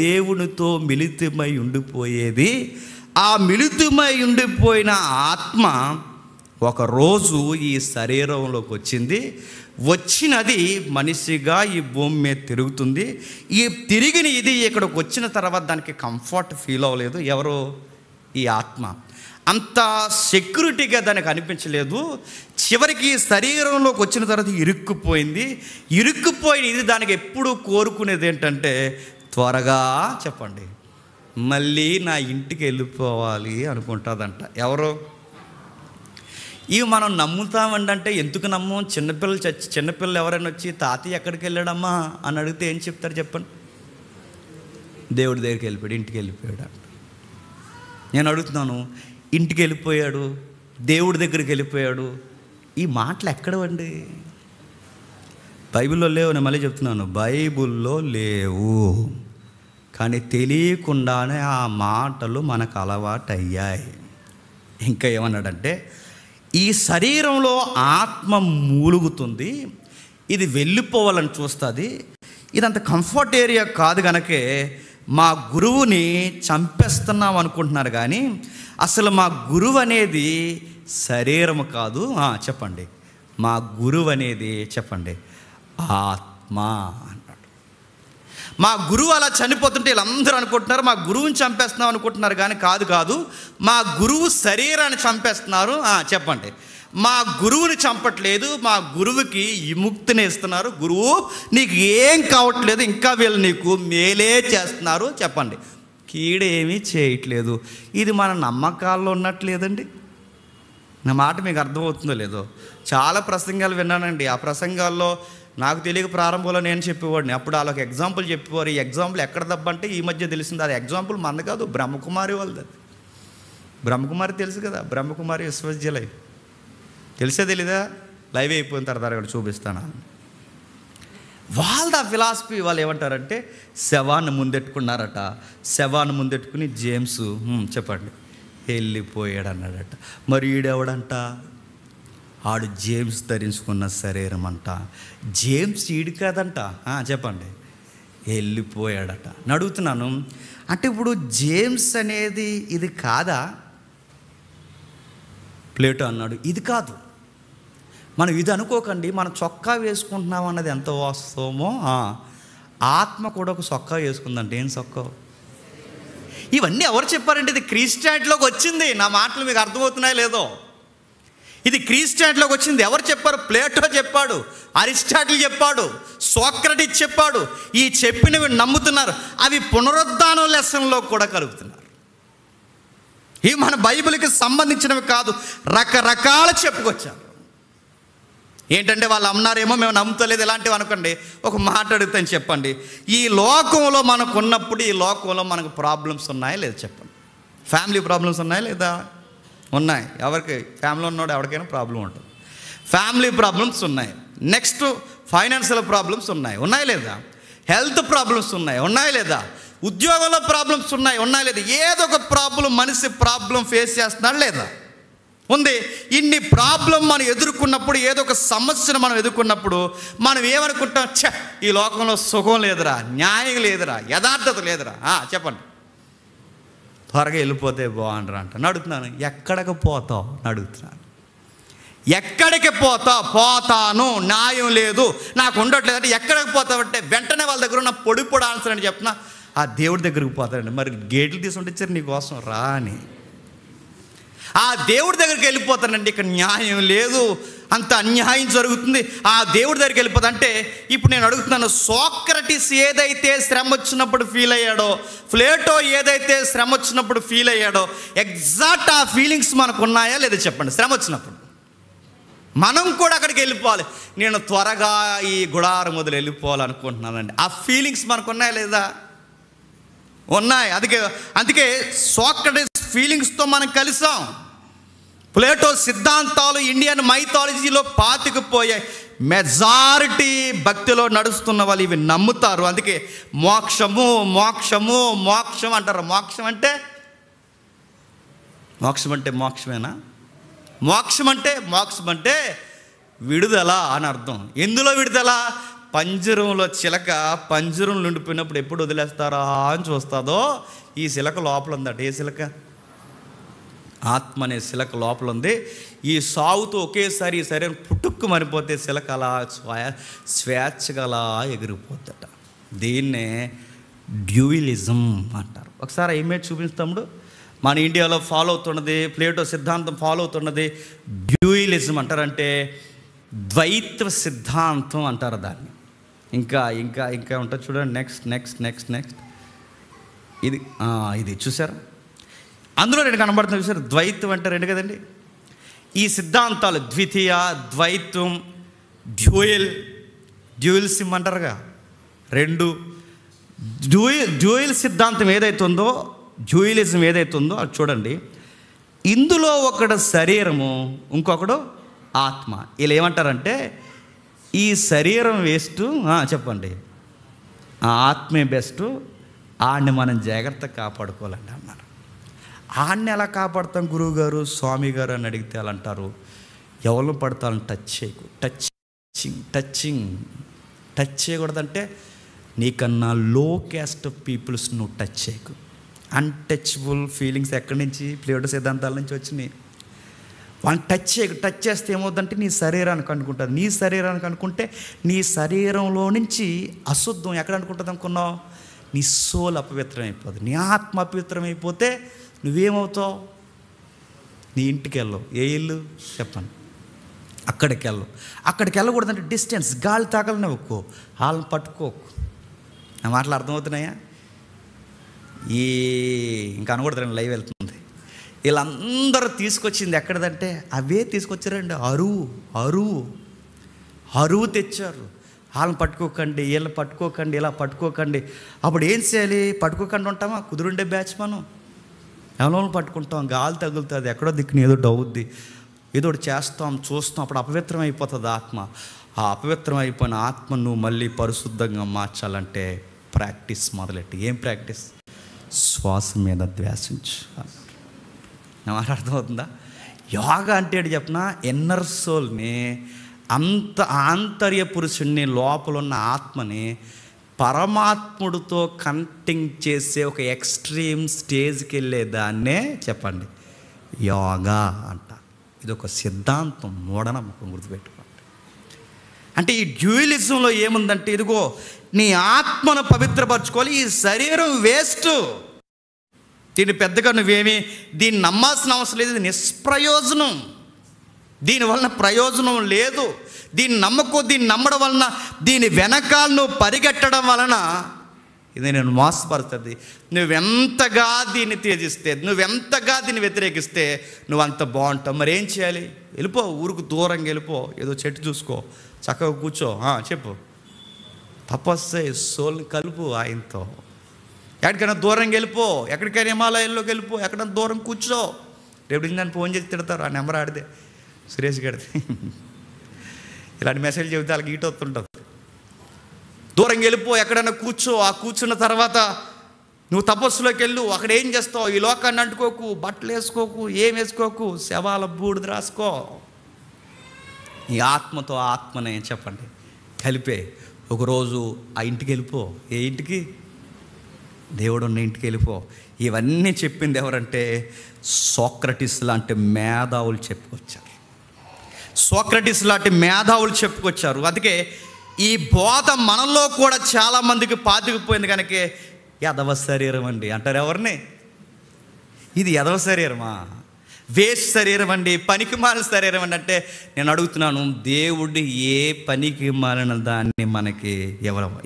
Speaker 1: దేవునితో మిళితమై ఉండిపోయేది. ఆ మిళితమై ఉండిపోయిన ఆత్మ ఒకరోజు ఈ శరీరంలోకి వచ్చినది మనిషిగా ఈ భూమి మీద తిరుగుతుంది. ఈ తిరిగిన ఇది ఇక్కడికి వచ్చిన తర్వాత దానికి కంఫర్ట్ ఫీల్ అవ్వలేదు. ఎవరు? ఈ ఆత్మ. అంత సెక్యూరిటీగా దానికి అనిపించలేదు. చివరికి శరీరంలోకి వచ్చిన తర్వాత ఇరుక్కుపోయింది. ఇది దానికి ఎప్పుడు కోరుకునేది ఏంటంటే, త్వరగా చెప్పండి మళ్ళీ నా ఇంటికి వెళ్ళిపోవాలి అనుకుంటుందంట. ఎవరు? ఇవి మనం నమ్ముతామండి. అంటే ఎందుకు నమ్మం? చిన్నపిల్లలు ఎవరైనా వచ్చి తాతయ్య ఎక్కడికి వెళ్ళాడమ్మా అని అడిగితే ఏం చెప్తారు చెప్పండి? దేవుడి దగ్గరికి వెళ్ళిపోయాడు, ఇంటికి వెళ్ళిపోయాడు. నేను అడుగుతున్నాను, ఇంటికి వెళ్ళిపోయాడు, దేవుడి దగ్గరికి వెళ్ళిపోయాడు, ఈ మాటలు ఎక్కడవండి? బైబిల్లో లేవు. నేను మళ్ళీ చెప్తున్నాను, బైబిల్లో లేవు. కానీ తెలియకుండానే ఆ మాటలు మనకు అలవాటు అయ్యాయి. ఇంకా ఏమన్నాడంటే, ఈ శరీరంలో ఆత్మ మూలుగుతుంది, ఇది వెళ్ళిపోవాలని చూస్తుంది, ఇదంత కంఫర్ట్ ఏరియా కాదు కనుకే మా గురువుని చంపేస్తున్నాం అనుకుంటున్నారు. కానీ అసలు మా గురువు అనేది శరీరం కాదు. చెప్పండి, మా గురువు అనేది చెప్పండి ఆత్మ అన్నాడు. మా గురువు అలా చనిపోతుంటే వీళ్ళందరూ అనుకుంటున్నారు మా గురువుని చంపేస్తున్నాం అనుకుంటున్నారు. కానీ కాదు, మా గురువు శరీరాన్ని చంపేస్తున్నారు. చెప్పండి, మా గురువుని చంపట్లేదు, మా గురువుకి విముక్తిని ఇస్తున్నారు, గురువు నీకు ఏం కావట్లేదు, ఇంకా వీళ్ళు నీకు మేలే చేస్తున్నారు, చెప్పండి, కీడేమీ చేయట్లేదు. ఇది మన నమ్మకాల్లో ఉన్నట్లేదండి. నా మాట మీకు అర్థమవుతుందో లేదో. చాలా ప్రసంగాలు విన్నానండి. ఆ ప్రసంగాల్లో నాకు తెలియక ప్రారంభంలో నేను చెప్పేవాడిని. అప్పుడు వాళ్ళకి ఎగ్జాంపుల్ చెప్పేవారు. ఈ ఎగ్జాంపుల్ ఎక్కడ తప్పంటే ఈ మధ్య తెలిసింది. అది ఎగ్జాంపుల్ మంద కాదు, బ్రహ్మకుమారి వాళ్ళది. అది బ్రహ్మకుమారి తెలుసు కదా, బ్రహ్మకుమారి విశ్వవిద్యాలయం తెలిసే తెలీదా? లైవ్ అయిపోయిన తర్వాత అక్కడ చూపిస్తాను. వాళ్ళ ఫిలాసఫీ వాళ్ళు ఏమంటారంటే శవాన్ని ముందెట్టుకున్నారట. శవాన్ని ముందెట్టుకుని జేమ్స్ చెప్పండి వెళ్ళిపోయాడు అన్నాడట. మరి ఈడెవడంట? ఆడు జేమ్స్ ధరించుకున్న శరీరం అంట. జేమ్స్ ఈడు కాదంట. చెప్పండి వెళ్ళిపోయాడట. అడుగుతున్నాను, అంటే ఇప్పుడు జేమ్స్ అనేది ఇది కాదా? ప్లేటో అన్నాడు ఇది కాదు. మనం ఇది అనుకోకండి, మనం చొక్కా వేసుకుంటున్నాం అన్నది ఎంత వాస్తవమో ఆత్మ కూడా ఒక చొక్కా వేసుకుందంటే. ఏం చొక్కా? ఇవన్నీ ఎవరు చెప్పారంటే ఇది క్రిస్టియానిటీలోకి వచ్చింది. నా మాటలు మీకు అర్థమవుతున్నాయో లేదో. ఇది క్రిస్టియానిటీలోకి వచ్చింది. ఎవరు చెప్పారు? ప్లేటో చెప్పాడు, అరిస్టాటిల్ చెప్పాడు, సోక్రటీస్ చెప్పాడు. ఈ చెప్పినవి నమ్ముతున్నారు. అవి పునరుద్ధానం లెసన్లో కూడా కలుపుతున్నారు. ఇవి మన బైబిల్కి సంబంధించినవి కాదు, రకరకాల చెప్పుకొచ్చారు. ఏంటంటే వాళ్ళు అన్నారేమో మేము నమ్ముతలేదు ఇలాంటివి అనుకోండి. ఒక మాట అడుగుతాను, చెప్పండి, ఈ లోకంలో మనకు ఉన్నప్పుడు ఈ లోకంలో మనకు ప్రాబ్లమ్స్ ఉన్నాయా లేదా? చెప్పండి. ఫ్యామిలీ ప్రాబ్లమ్స్ ఉన్నాయా లేదా? ఉన్నాయి. ఎవరికి ఫ్యామిలీ ఉన్నాడు ఎవరికైనా ప్రాబ్లం ఉంటుంది. ఫ్యామిలీ ప్రాబ్లమ్స్ ఉన్నాయి. నెక్స్ట్ ఫైనాన్షియల్ ప్రాబ్లమ్స్ ఉన్నాయి. ఉన్నాయా లేదా? హెల్త్ ప్రాబ్లమ్స్ ఉన్నాయి. ఉన్నాయా లేదా? ఉద్యోగంలో ప్రాబ్లమ్స్ ఉన్నాయి. ఉన్నాయా లేదా? ఏదో ఒక ప్రాబ్లం మనిషి ప్రాబ్లం ఫేస్ చేస్తున్నాడు లేదా? ఉంది. ఇన్ని ప్రాబ్లం మనం ఎదుర్కొన్నప్పుడు, ఏదో ఒక సమస్యను మనం ఎదుర్కొన్నప్పుడు మనం ఏమనుకుంటాం? ఈ లోకంలో సుఖం లేదురా, న్యాయం లేదురా, యథార్థత లేదురా. చెప్పండి, త్వరగా వెళ్ళిపోతే బాగుండ్రా అంట. అడుగుతున్నాను, ఎక్కడికి పోతావు? అడుగుతున్నాను, ఎక్కడికి పోతావు? పోతాను, న్యాయం లేదు, నాకు ఉండట్లేదు అంటే ఎక్కడికి పోతావంటే వెంటనే వాళ్ళ దగ్గర ఉన్న పొడి ఆన్సర్ అని చెప్తున్నా, ఆ దేవుడి దగ్గరికి పోతాడండి. మరి గేట్లు తీసుకుంటే నీకోసం రా అని ఆ దేవుడి దగ్గరికి వెళ్ళిపోతానండి. ఇక్కడ న్యాయం లేదు, అంత అన్యాయం జరుగుతుంది, ఆ దేవుడి దగ్గరికి వెళ్ళిపోతా అంటే. ఇప్పుడు నేను అడుగుతున్నాను, సోక్రటీస్ ఏదైతే శ్రమ వచ్చినప్పుడు ఫీల్ అయ్యాడో, ప్లేటో ఏదైతే శ్రమ వచ్చినప్పుడు ఫీల్ అయ్యాడో, ఎగ్జాక్ట్ ఆ ఫీలింగ్స్ మనకు ఉన్నాయా లేదా? చెప్పండి. శ్రమ వచ్చినప్పుడు మనం కూడా అక్కడికి వెళ్ళిపోవాలి. నేను త్వరగా ఈ గుడారం మొదలు వెళ్ళిపోవాలనుకుంటున్నానండి. ఆ ఫీలింగ్స్ మనకు ఉన్నాయా లేదా? ఉన్నాయి. అందుకే సోక్రటీస్ ఫీలింగ్స్తో మనం కలిసాం. ప్లేటో సిద్ధాంతాలు ఇండియన్ మైథాలజీలో పాతుకుపోయాయి. మెజారిటీ భక్తిలో నడుస్తున్న వాళ్ళు ఇవి నమ్ముతారు. అందుకే మోక్షము మోక్షము మోక్షం అంటారు. మోక్షం అంటే మోక్షమేనా? మోక్షం అంటే విడుదల అని అర్థం. ఎందులో విడుదల? పంజరంలో చిలక పంజరం నిండిపోయినప్పుడు ఎప్పుడు వదిలేస్తారా అని చూస్తుందో, ఈ చిలక లోపల ఉందట. ఏ చిలక? ఆత్మ అనే చిలక లోపల ఉంది. ఈ సాగుతో ఒకేసారి ఈ శరీరం పుట్టుక్కు మరిపోతే చిలక అలా స్వేచ్ఛగా అలా ఎగిరిపోద్దట. దీన్నే డ్యూయలిజం అంటారు. ఒకసారి ఆ ఇమేజ్ చూపిస్తాముడు. మన ఇండియాలో ఫాలో అవుతున్నది, ప్లేటో సిద్ధాంతం ఫాలో అవుతున్నది డ్యూయలిజం అంటారంటే ద్వైత్వ సిద్ధాంతం అంటారు దాన్ని. ఇంకా ఇంకా ఇంకా ఉంటుంది చూడండి. నెక్స్ట్ ఇది చూసారు? అందులో రెండు కనబడుతుంది చూసారు. ద్వైతం అంటే రెండు కదండి. ఈ సిద్ధాంతాలు ద్వితీయ, ద్వైతం, డ్యూయలిజం అంటారుగా, రెండు. డ్యూయల్ సిద్ధాంతం ఏదైతే ఉందో, డ్యూయలిజం ఏదైతే ఉందో అది చూడండి. ఇందులో ఒకడు శరీరము, ఇంకొకడు ఆత్మ. వీళ్ళు ఏమంటారంటే ఈ శరీరం వేస్ట్, చెప్పండి, ఆ ఆత్మే బెస్ట్, ఆడిని మనం జాగ్రత్తగా కాపాడుకోవాలండి అన్నారు. ఆడిని ఎలా కాపాడుతాం గురువుగారు, స్వామి గారు అని అడిగితే అలా అంటారు, ఎవరిని పడతాను టచ్ చేయకు. టచ్ చేయకూడదంటే నీకన్నా లో క్యాస్ట్ ఆఫ్ పీపుల్స్ నువ్వు టచ్ చేయకు. అన్టచబుల్ ఫీలింగ్స్ ఎక్కడి నుంచి? ప్లేటో సిద్ధాంతాల నుంచి వచ్చినాయి. వాళ్ళని టచ్ చేస్తే ఏమవుతుందంటే నీ శరీరానికి అనుకుంటుంది. నీ శరీరానికి అనుకుంటే నీ శరీరంలో నుంచి అశుద్ధం ఎక్కడ అనుకుంటుంది అనుకున్నావు? నీ సోల్ అపవిత్రం అయిపోతుంది. నీ ఆత్మ అపవిత్రం అయిపోతే నువ్వేమవుతావు? నీ ఇంటికి వెళ్ళవు. ఏ ఇల్లు? చెప్పండి. అక్కడికి వెళ్ళకూడదంటే డిస్టెన్స్, గాలి తాగలనివ్వకు, వాళ్ళని పట్టుకోకు. నా మాటలు అర్థమవుతున్నాయా? ఇంకా అనకూడదండి, లైవ్ వెళ్తుంది. వీళ్ళందరూ తీసుకొచ్చింది ఎక్కడదంటే అవే తీసుకొచ్చారండి. అరువు తెచ్చారు. వాళ్ళని పట్టుకోకండి, వీళ్ళని పట్టుకోకండి, ఇలా పట్టుకోకండి. అప్పుడు ఏం చేయాలి? పట్టుకోకండి ఉంటామా? కుదురుండే బ్యాచ్ మనం ఎవరో పట్టుకుంటాం, గాలి తగులుతుంది, ఎక్కడో దిక్కుని ఏదో అవుద్ది, ఏదో ఒకటి చేస్తాం, చూస్తాం. అప్పుడు అపవిత్రం అయిపోతుంది ఆత్మ. ఆ అపవిత్రం అయిపోయిన ఆత్మ నువ్వు మళ్ళీ పరిశుద్ధంగా మార్చాలంటే ప్రాక్టీస్ మొదలెట్టి. ఏం ప్రాక్టీస్? శ్వాస మీద ధ్యాసించు. నా మాట అర్థమవుతుందా? యోగా అంటే ఏంటి చెప్పిన, ఇన్నర్ సోల్ని, అంత ఆంతర్య పురుషుణ్ణి, లోపల ఉన్న ఆత్మని పరమాత్ముడితో కనెక్టింగ్ చేసే ఒక ఎక్స్ట్రీమ్ స్టేజ్కి వెళ్ళేదాన్నే చెప్పండి యోగా అంట. ఇది ఒక సిద్ధాంతం, మూఢనమ్మకం, గుర్తుపెట్టుకోండి. అంటే ఈ డ్యూయలిజంలో ఏముందంటే, ఇదిగో నీ ఆత్మను పవిత్రపరచుకోవాలి, ఈ శరీరం వేస్ట్, దీన్ని పెద్దగా దీన్ని నమ్మాల్సిన అవసరం లేదు, ఇది నిష్ప్రయోజనం, దీనివలన ప్రయోజనం లేదు, దీన్ని నమ్మకం, దీన్ని నమ్మడం వలన, దీని వెనకాల నువ్వు పరిగెట్టడం వలన ఇది నేను మోసపరుస్తుంది. నువ్వెంతగా దీన్ని త్యజిస్తే, నువ్వెంతగా దీన్ని వ్యతిరేకిస్తే నువ్వు అంత బాగుంటావు. మరి ఏం చేయాలి? వెళ్ళిపో, ఊరుకు దూరంగా వెళ్ళిపో, ఏదో చెట్టు చూసుకో, చక్కగా కూర్చో. చెప్పు. తపస్సే, సోల్ని కలుపు ఆయనతో. ఎక్కడికైనా దూరంగా వెళ్ళిపో, ఎక్కడికైనా హిమాలయాల్లోకి వెళ్ళిపో, ఎక్కడైనా దూరం కూర్చో. రేపు నన్ను ఫోన్ చేసి తిడతారు, ఆ నెంబర్ ఆడితే, సురేష్ గడితే. ఇలాంటి మెసేజ్ చెబితే వాళ్ళకి ఈట వస్తుంటుంది. దూరంగా వెళ్ళిపో, ఎక్కడైనా కూర్చో. ఆ కూర్చున్న తర్వాత నువ్వు తపస్సులోకి వెళ్ళు. అక్కడ ఏం చేస్తావు? ఈ లోకాన్ని అంటుకోకు, బట్టలు వేసుకోకు, ఏం వేసుకోకు, శవాల బూడిద రాసుకో. ఈ ఆత్మతో ఆత్మనే చెప్పండి కలిపే ఒకరోజు ఆ ఇంటికి వెళ్ళిపో. ఏ ఇంటికి? దేవుడు ఉన్న ఇంటికి వెళ్ళిపో. ఇవన్నీ చెప్పింది ఎవరంటే సోక్రటీస్ లాంటి మేధావులు చెప్పుకొచ్చారు. అందుకే ఈ బోధ మనలో కూడా చాలామందికి పాతుకుపోయింది. కనుక యదవ శరీరం అండి అంటారు. ఎవరిని? ఇది యదవ శరీరమా? వేస్ట్ శరీరం అండి, పనికి మాలిన శరీరం అండి అంటే నేను అడుగుతున్నాను, దేవుడు ఏ పనికి మాలిన దాన్ని మనకి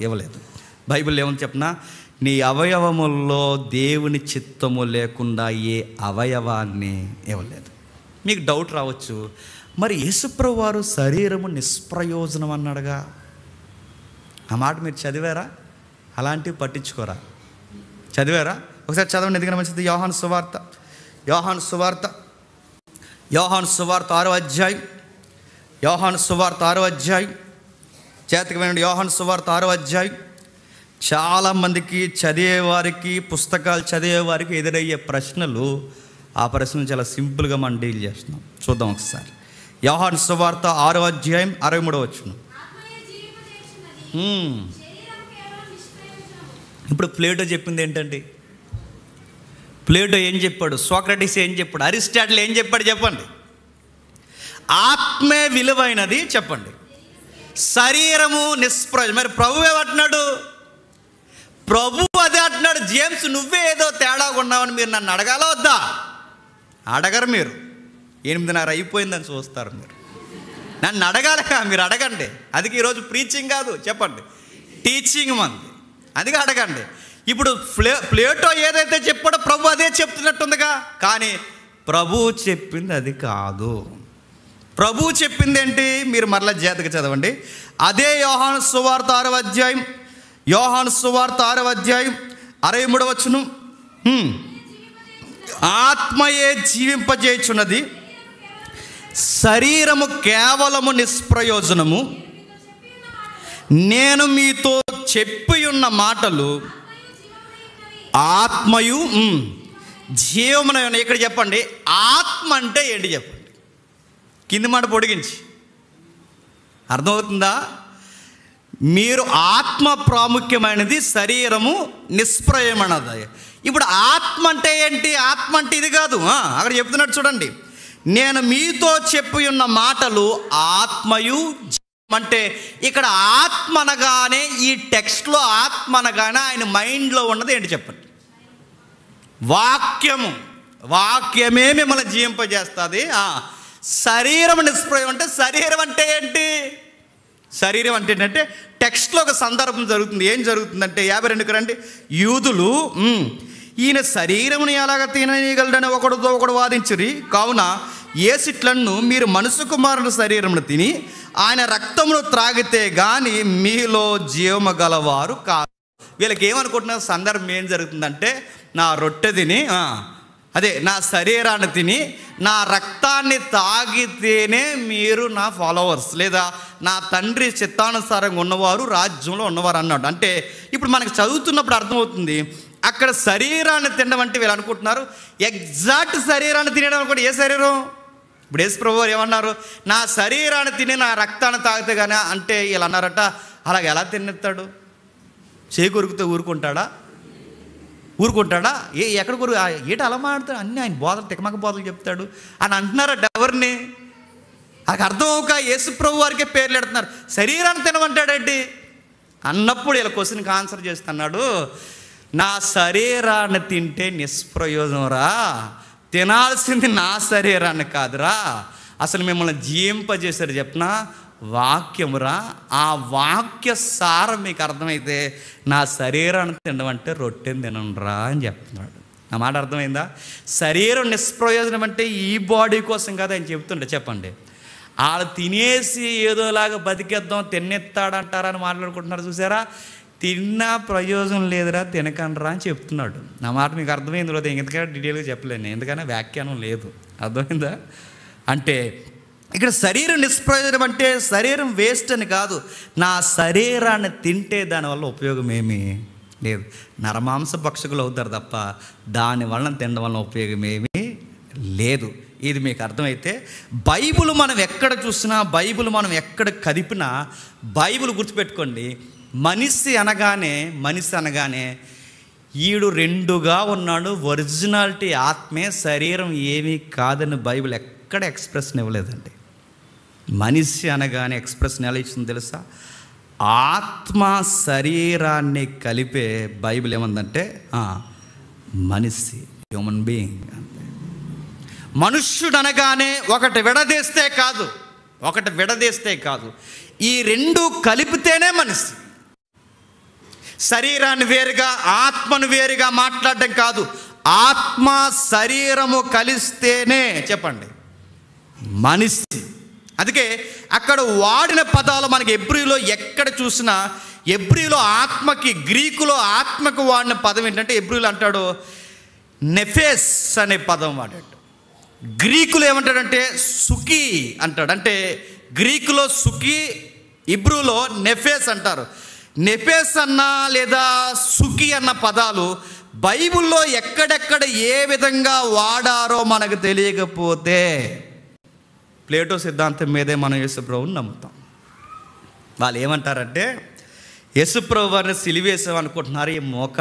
Speaker 1: ఇవ్వలేదు. బైబిల్ ఏమని చెప్పినా, నీ అవయవముల్లో దేవుని చిత్తము లేకుండా ఏ అవయవాన్ని ఇవ్వలేదు. మీకు డౌట్ రావచ్చు, మరి యేసుప్రభువు వారు శరీరము నిష్ప్రయోజనం అన్నాడుగా, ఆ మాట మీరు చదివారా? అలాంటివి పట్టించుకోరా? చదివారా? ఒకసారి చదవండి, ఎందుకంటే మంచిది. యోహాను సువార్త 6వ అధ్యాయం. చేతికి వినండి. యోహాను సువార్త 6వ అధ్యాయం. చాలామందికి చదివేవారికి, పుస్తకాలు చదివేవారికి ఎదురయ్యే ప్రశ్నలు, ఆ ప్రశ్నలు చాలా సింపుల్గా మనం డీల్ చేస్తున్నాం. చూద్దాం ఒకసారి. యోహాను సువార్త 6వ అధ్యాయం 63వ వచనం. ఇప్పుడు ప్లేటో చెప్పింది ఏంటండి? ప్లేటో ఏం చెప్పాడు? సోక్రటీస్ ఏం చెప్పాడు? అరిస్టాటిల్ ఏం చెప్పాడు? చెప్పండి. ఆత్మే విలువైనది, చెప్పండి. శరీరము నిష్ప్రయోజనం. మరి ప్రభు ఏమంటున్నాడు? ప్రభు అదే అంటున్నాడు. జేమ్స్, నువ్వే ఏదో తేడాగా ఉన్నావని మీరు నన్ను అడగాల వద్దా? అడగరు మీరు. 8:30 అయిపోయిందని చూస్తారు మీరు. నన్ను అడగాలిగా, మీరు అడగండి. అందుకే ఈరోజు ప్రీచింగ్ కాదు, చెప్పండి, టీచింగ్ మంది. అందుకే అడగండి. ఇప్పుడు ప్లేటో ఏదైతే చెప్పాడో ప్రభు అదే చెప్తున్నట్టుందిగా, కానీ ప్రభు చెప్పింది అది కాదు. ప్రభు చెప్పింది ఏంటి? మీరు మరలా జాగ్రత్తగా చదవండి. అదే యోహాను సువార్త 6వ అధ్యాయం 63వ వచనం. ఆత్మయే జీవింపజేయుచున్నది, శరీరము కేవలము నిష్ప్రయోజనము. నేను మీతో చెప్పి ఉన్న మాటలు ఆత్మయు జీవమున. ఇక్కడ చెప్పండి, ఆత్మ అంటే ఏంటి చెప్పండి, కింది మాట పొడిగించి. అర్థమవుతుందా? మీరు ఆత్మ ప్రాముఖ్యమైనది, శరీరము నిష్ప్రయమైనది. ఇప్పుడు ఆత్మ అంటే ఏంటి? ఆత్మ అంటే ఇది కాదు. అక్కడ చెప్తున్నాడు చూడండి, నేను మీతో చెప్పి ఉన్న మాటలు ఆత్మయు అంటే, ఇక్కడ ఆత్మ అనగానే, ఈ టెక్స్ట్లో ఆత్మ అనగానే ఆయన మైండ్లో ఉన్నది ఏంటి చెప్పండి? వాక్యమే మిమ్మల్ని జీవింపజేస్తుంది. శరీరం నిష్ప్రయోజనం అంటే శరీరం అంటే ఏంటి? శరీరం అంటే ఏంటంటే టెక్స్ట్లో ఒక సందర్భం జరుగుతుంది. ఏం జరుగుతుందంటే 52కి రండి. యూదులు ఈయన శరీరమును ఎలాగ తినగలడని ఒకడితో ఒకడు వాదించిరి. కావున యేసిట్లను మీరు మనుష్య కుమారుని శరీరమును తిని ఆయన రక్తమును త్రాగితే గాని మీలో జీవము గలవారు కాదు. వీళ్ళకి ఏమనుకుంటున్న సందర్భం ఏం జరుగుతుందంటే, నా రొట్టె తిని అదే నా శరీరాన్ని తిని నా రక్తాన్ని తాగితేనే మీరు నా ఫాలోవర్స్, లేదా నా తండ్రి చిత్తానుసారంగా ఉన్నవారు, రాజ్యంలో ఉన్నవారు అన్నాడు. అంటే ఇప్పుడు మనకి చదువుతున్నప్పుడు అర్థమవుతుంది, అక్కడ శరీరాన్ని తినడం అంటే వీళ్ళు అనుకుంటున్నారు ఎగ్జాక్ట్ శరీరాన్ని తినడం అనుకోండి. ఏ శరీరం? ఇప్పుడు యేసు ప్రభువు వారు ఏమన్నారు? నా శరీరాన్ని తిని నా రక్తాన్ని తాగితే కానీ అంటే వీళ్ళు అన్నారట. అలాగే ఎలా తినేస్తాడు? చేకూరుకుతే ఊరుకుంటాడా? ఎక్కడ ఏట అలా మాట్లాడతాడు? అన్నీ ఆయన బోధలు తికమక బోధలు చెప్తాడు అని అంటున్నారట. ఎవరిని? నాకు అర్థం అవ్వక యేసు ప్రభు వారికే పేర్లు పెడుతున్నారు. శరీరాన్ని తినమంటాడేంటి అన్నప్పుడు వీళ్ళ క్వశ్చన్కి ఆన్సర్ చేస్తున్నాడు, నా శరీరాన్ని తింటే నిష్ప్రయోజనరా, తినాల్సింది నా శరీరాన్ని కాదురా, అసలు మిమ్మల్ని జీవింపజేశారు చెప్పనా వాక్యమురా, ఆ వాక్య సారం మీకు అర్థమైతే నా శరీరాన్ని తినడం అంటే రొట్టెని తినరా అని చెప్తున్నాడు. నా మాట అర్థమైందా? శరీరం నిష్ప్రయోజనం అంటే ఈ బాడీ కోసం కాదు ఆయన చెప్తుండే. చెప్పండి, వాళ్ళు తినేసి ఏదోలాగా బతికేద్దాం తిన్నెత్తాడంటారా అని మాట్లాడుకుంటున్నారు చూసారా? తిన్నా ప్రయోజనం లేదురా, తినకండ్రా అని చెప్తున్నాడు. నా మాట మీకు అర్థమైంది లేదా? ఎందుకంటే డీటెయిల్గా చెప్పలేను, ఎందుకన్నా వ్యాఖ్యానం లేదు. అర్థమైందా? అంటే ఇక్కడ శరీరం నిష్ప్రయోజనం అంటే శరీరం వేస్ట్ అని కాదు, నా శరీరాన్ని తింటే దానివల్ల ఉపయోగం ఏమీ లేదు. నరమాంస భక్షకులు అవుతారు తప్ప దానివల్ల తినడం వల్ల ఉపయోగం ఏమీ లేదు. ఇది మీకు అర్థమైతే బైబిల్ మనం ఎక్కడ చూసినా, బైబిల్ మనం ఎక్కడ కదిపినా, బైబిల్ గుర్తుపెట్టుకోండి, మనిషి అనగానే ఈడు రెండుగా ఉన్నాడు. ఒరిజినాలిటీ ఆత్మే, శరీరం ఏమీ కాదని బైబిల్ ఎక్కడ ఎక్స్ప్రెషన్ ఇవ్వలేదండి. మనిషి అనగానే ఎక్స్ప్రెషన్ ఎలా ఇచ్చింది తెలుసా? ఆత్మ శరీరాన్ని కలిపే బైబిల్ ఏమందంటే మనిషి, హ్యూమన్ బీయింగ్ అంతే. మనుష్యుడు అనగానే ఒకటి విడదీస్తే కాదు, ఈ రెండు కలిపితేనే మనిషి. శరీరాన్ని వేరుగా ఆత్మను వేరుగా మాట్లాడడం కాదు, ఆత్మ శరీరము కలిస్తేనే చెప్పండి మనిషి. అందుకే అక్కడ వాడిన పదాలు మనకి ఎబ్రీలో ఎక్కడ చూసినా, ఎబ్రీలో ఆత్మకి, గ్రీకులో ఆత్మకు వాడిన పదం ఏంటంటే, ఎబ్రీలో అంటాడు నెఫెస్ అనే పదం వాడాడు. గ్రీకులో ఏమంటాడంటే సుఖీ అంటాడు. అంటే గ్రీకులో సుఖీ, ఇబ్రూలో నెఫెస్ అంటారు. నెఫెస్ అన్న లేదా సుఖీ అన్న పదాలు బైబిల్లో ఎక్కడెక్కడ ఏ విధంగా వాడారో మనకు తెలియకపోతే ప్లేటో సిద్ధాంతం మీదే మనం యేసుప్రభుని నమ్ముతాం. వాళ్ళు ఏమంటారంటే యేసుప్రభు వారిని సిలివేసాం అనుకుంటున్నారు ఈ మోక,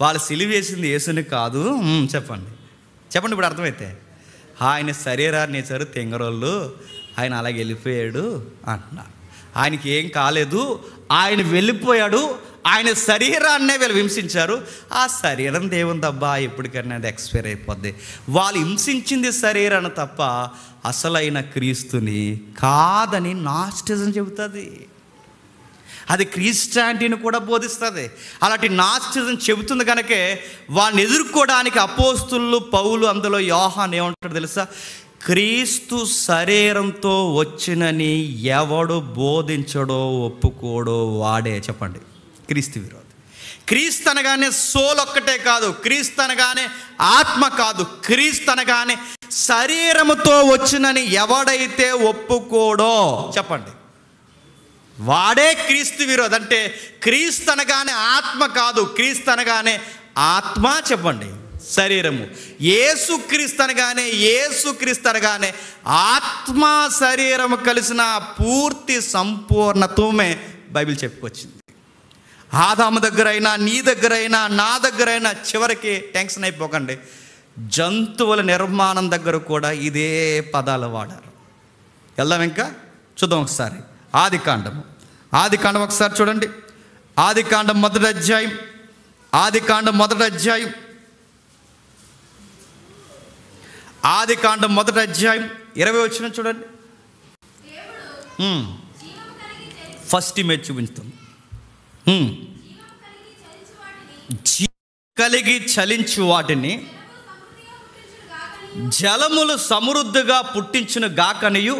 Speaker 1: వాళ్ళు సిలివేసింది యేసుని కాదు. చెప్పండి ఇప్పుడు అర్థమైతే, ఆయన శరీరాన్ని వేశారు తెంగరోళ్ళు, ఆయన అలాగే వెళ్ళిపోయాడు అంటున్నారు. ఆయనకి ఏం కాలేదు, ఆయన వెళ్ళిపోయాడు, ఆయన శరీరాన్నే వీళ్ళు హింసించారు. ఆ శరీరం దేవుని తప్ప ఎప్పటికైనా అది ఎక్స్పైర్ అయిపోద్ది. వాళ్ళు హింసించింది శరీరాన్ని తప్ప అసలైన క్రీస్తుని కాదని నాస్టిజం చెబుతుంది. అది క్రిస్టియానిటీని కూడా బోధిస్తుంది. అలాంటి నాస్టిజం చెబుతుంది కనుకే వాడిని ఎదుర్కోవడానికి అపోస్తులు, పౌలు, అందులో యోహాను ఏమంటాడు తెలుసా? క్రీస్తు శరీరంతో వచ్చినని ఎవడు బోధించడో ఒప్పుకోడో వాడే చెప్పండి క్రీస్తు విరోధి. క్రీస్తు అనగానే సోల్ ఒక్కటే కాదు, క్రీస్తు అనగానే ఆత్మ కాదు, క్రీస్తు అనగానే శరీరముతో వచ్చినని ఎవడైతే ఒప్పుకోడో చెప్పండి వాడే క్రీస్తు విరోధి. అంటే క్రీస్తు అనగానే ఆత్మ కాదు, క్రీస్తు అనగానే ఆత్మ చెప్పండి శరీరము. యేసుక్రీస్తు అనగానే ఆత్మ శరీరము కలిసిన పూర్తి సంపూర్ణత్వమే బైబిల్ చెప్పుకొచ్చింది. ఆదాము దగ్గరైనా, నీ దగ్గరైనా, నా దగ్గరైనా, చివరికి టెన్షన్ అయిపోకండి, జంతువుల నిర్మాణం దగ్గర కూడా ఇదే పదాలు వాడారు. వెళ్దాం ఇంకా చూద్దాం ఒకసారి. ఆదికాండం ఒకసారి చూడండి. ఆదికాండం మొదటి అధ్యాయం 8 20 వచనం చూడండి. ఫస్ట్ ఇమేజ్ చూపించుతాం. కలిగి చలించు వాటిని జలములు సమృద్ధిగా పుట్టించిన గాకనియు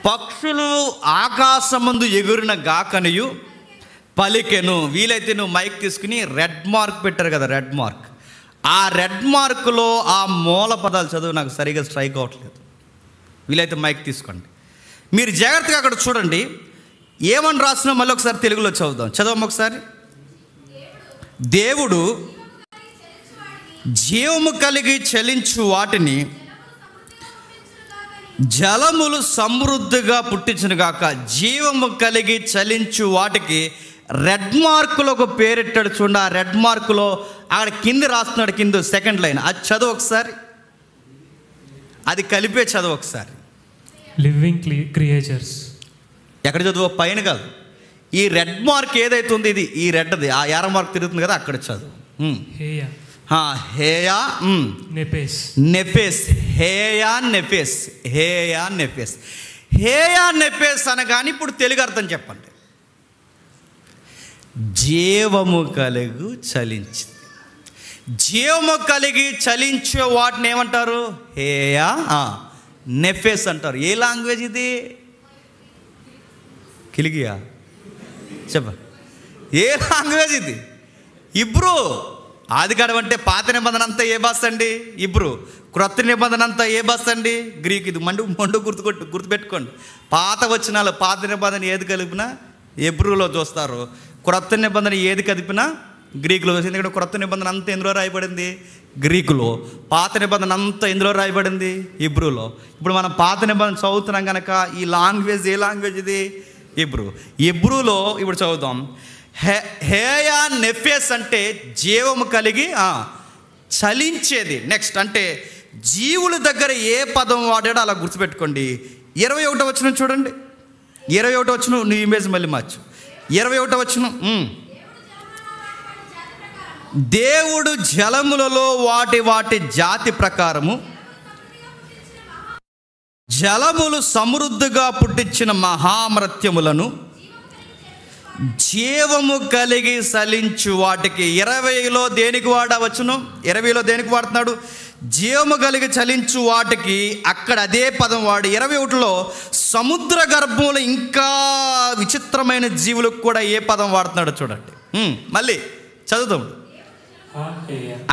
Speaker 1: పక్షులు ఆకాశమందు ఎగురిన గాకనియు పలికెను. వీలైతే నువ్వు మైక్ తీసుకుని రెడ్ మార్క్ పెట్టారు కదా, రెడ్ మార్క్, ఆ రెడ్ మార్కులో ఆ మూల పదాలు చదువు. నాకు సరిగా స్ట్రైక్ అవ్వట్లేదు. వీలైతే మైక్ తీసుకోండి. మీరు జాగ్రత్తగా అక్కడ చూడండి. ఏమని రాసినా మళ్ళీ ఒకసారి తెలుగులో చదువుదాం. చదవము ఒకసారి. దేవుడు జీవము కలిగి చలించు వాటిని జలములు సమృద్ధిగా పుట్టించును గాక. జీవము కలిగి చలించు వాటికి రెడ్ మార్కులో ఒక పేరెట్టాడు చూడండి. ఆ రెడ్ మార్కులో అక్కడ కింద రాస్తున్నాడు, కింద సెకండ్ లైన్. అది చదువు ఒకసారి, అది కలిపే చదువు ఒకసారి.
Speaker 2: Living creatures. ఎక్కడ
Speaker 1: చదువు? పైన కాదు, ఈ రెడ్ మార్క్ ఏదైతే ఉంది, ఇది ఈ రెడ్ది, ఆ యార మార్క్ తిరుగుతుంది కదా, అక్కడ చదువు. హేయా నెఫెస్. నెఫెస్, heya నెఫెస్, heya నెఫెస్. హేయా నెఫెస్ అనగానే ఇప్పుడు తెలుగు అర్థం చెప్పండి. జీవము కలిగి చలించింది. జీవము కలిగి చలించే వాటిని ఏమంటారు? హేయా నెఫెస్ అంటారు. ఏ లాంగ్వేజ్ ఇది? కిలిగియా చెప్ప. ఏ లాంగ్వేజ్ ఇది? ఇబ్రూ. ఆదికాండం అంటే పాత నిబంధన అంతా ఏ భాష అండి? ఇబ్రూ. క్రొత్త నిబంధన అంతా ఏ భాష అండి? గ్రీక్. ఇది మండు గుర్తుపెట్టుకోండి. పాత వచనాలు, పాత నిబంధన ఏది కలిపినా ఇబ్రూలో చూస్తారు, క్రొత్త నిబంధన ఏది కలిపినా గ్రీకులో. ఎందుకంటే క్రొత్త నిబంధన అంతా ఎందులో రాయబడింది? గ్రీకులో. పాత నిబంధన అంతా ఎందులో రాయబడింది? ఇబ్రూలో. ఇప్పుడు మనం పాత నిబంధన చదువుతున్నాం కనుక ఈ లాంగ్వేజ్ ఏ లాంగ్వేజ్ ఇది? ఇబ్రూ. ఇబ్రూలో ఇప్పుడు చదువుదాం. హేయా నెఫెస్ అంటే జీవము కలిగి చలించేది. నెక్స్ట్ అంటే జీవుల దగ్గర ఏ పదం వాడాడో అలా గుర్తుపెట్టుకోండి. 21వ వచనం చూడండి. 21వ వచనం, నువ్వు ఇమేజ్ మళ్ళీ మార్చు. 21వ వచనం. దేవుడు జలములలో వాటి జాతి ప్రకారము జలములు సమృద్ధిగా పుట్టించిన మహామృత్యములను జీవము కలిగి సలించు వాటికి. 20లో దేనికి వాడవచ్చును? 20లో దేనికి వాడుతున్నాడు? జీవము కలిగి చలించు వాటికి. అక్కడ అదే పదం వాడు. 21లో సముద్ర గర్భంలో ఇంకా విచిత్రమైన జీవులకు కూడా ఏ పదం వాడుతున్నాడో చూడండి. మళ్ళీ చదువుతాం.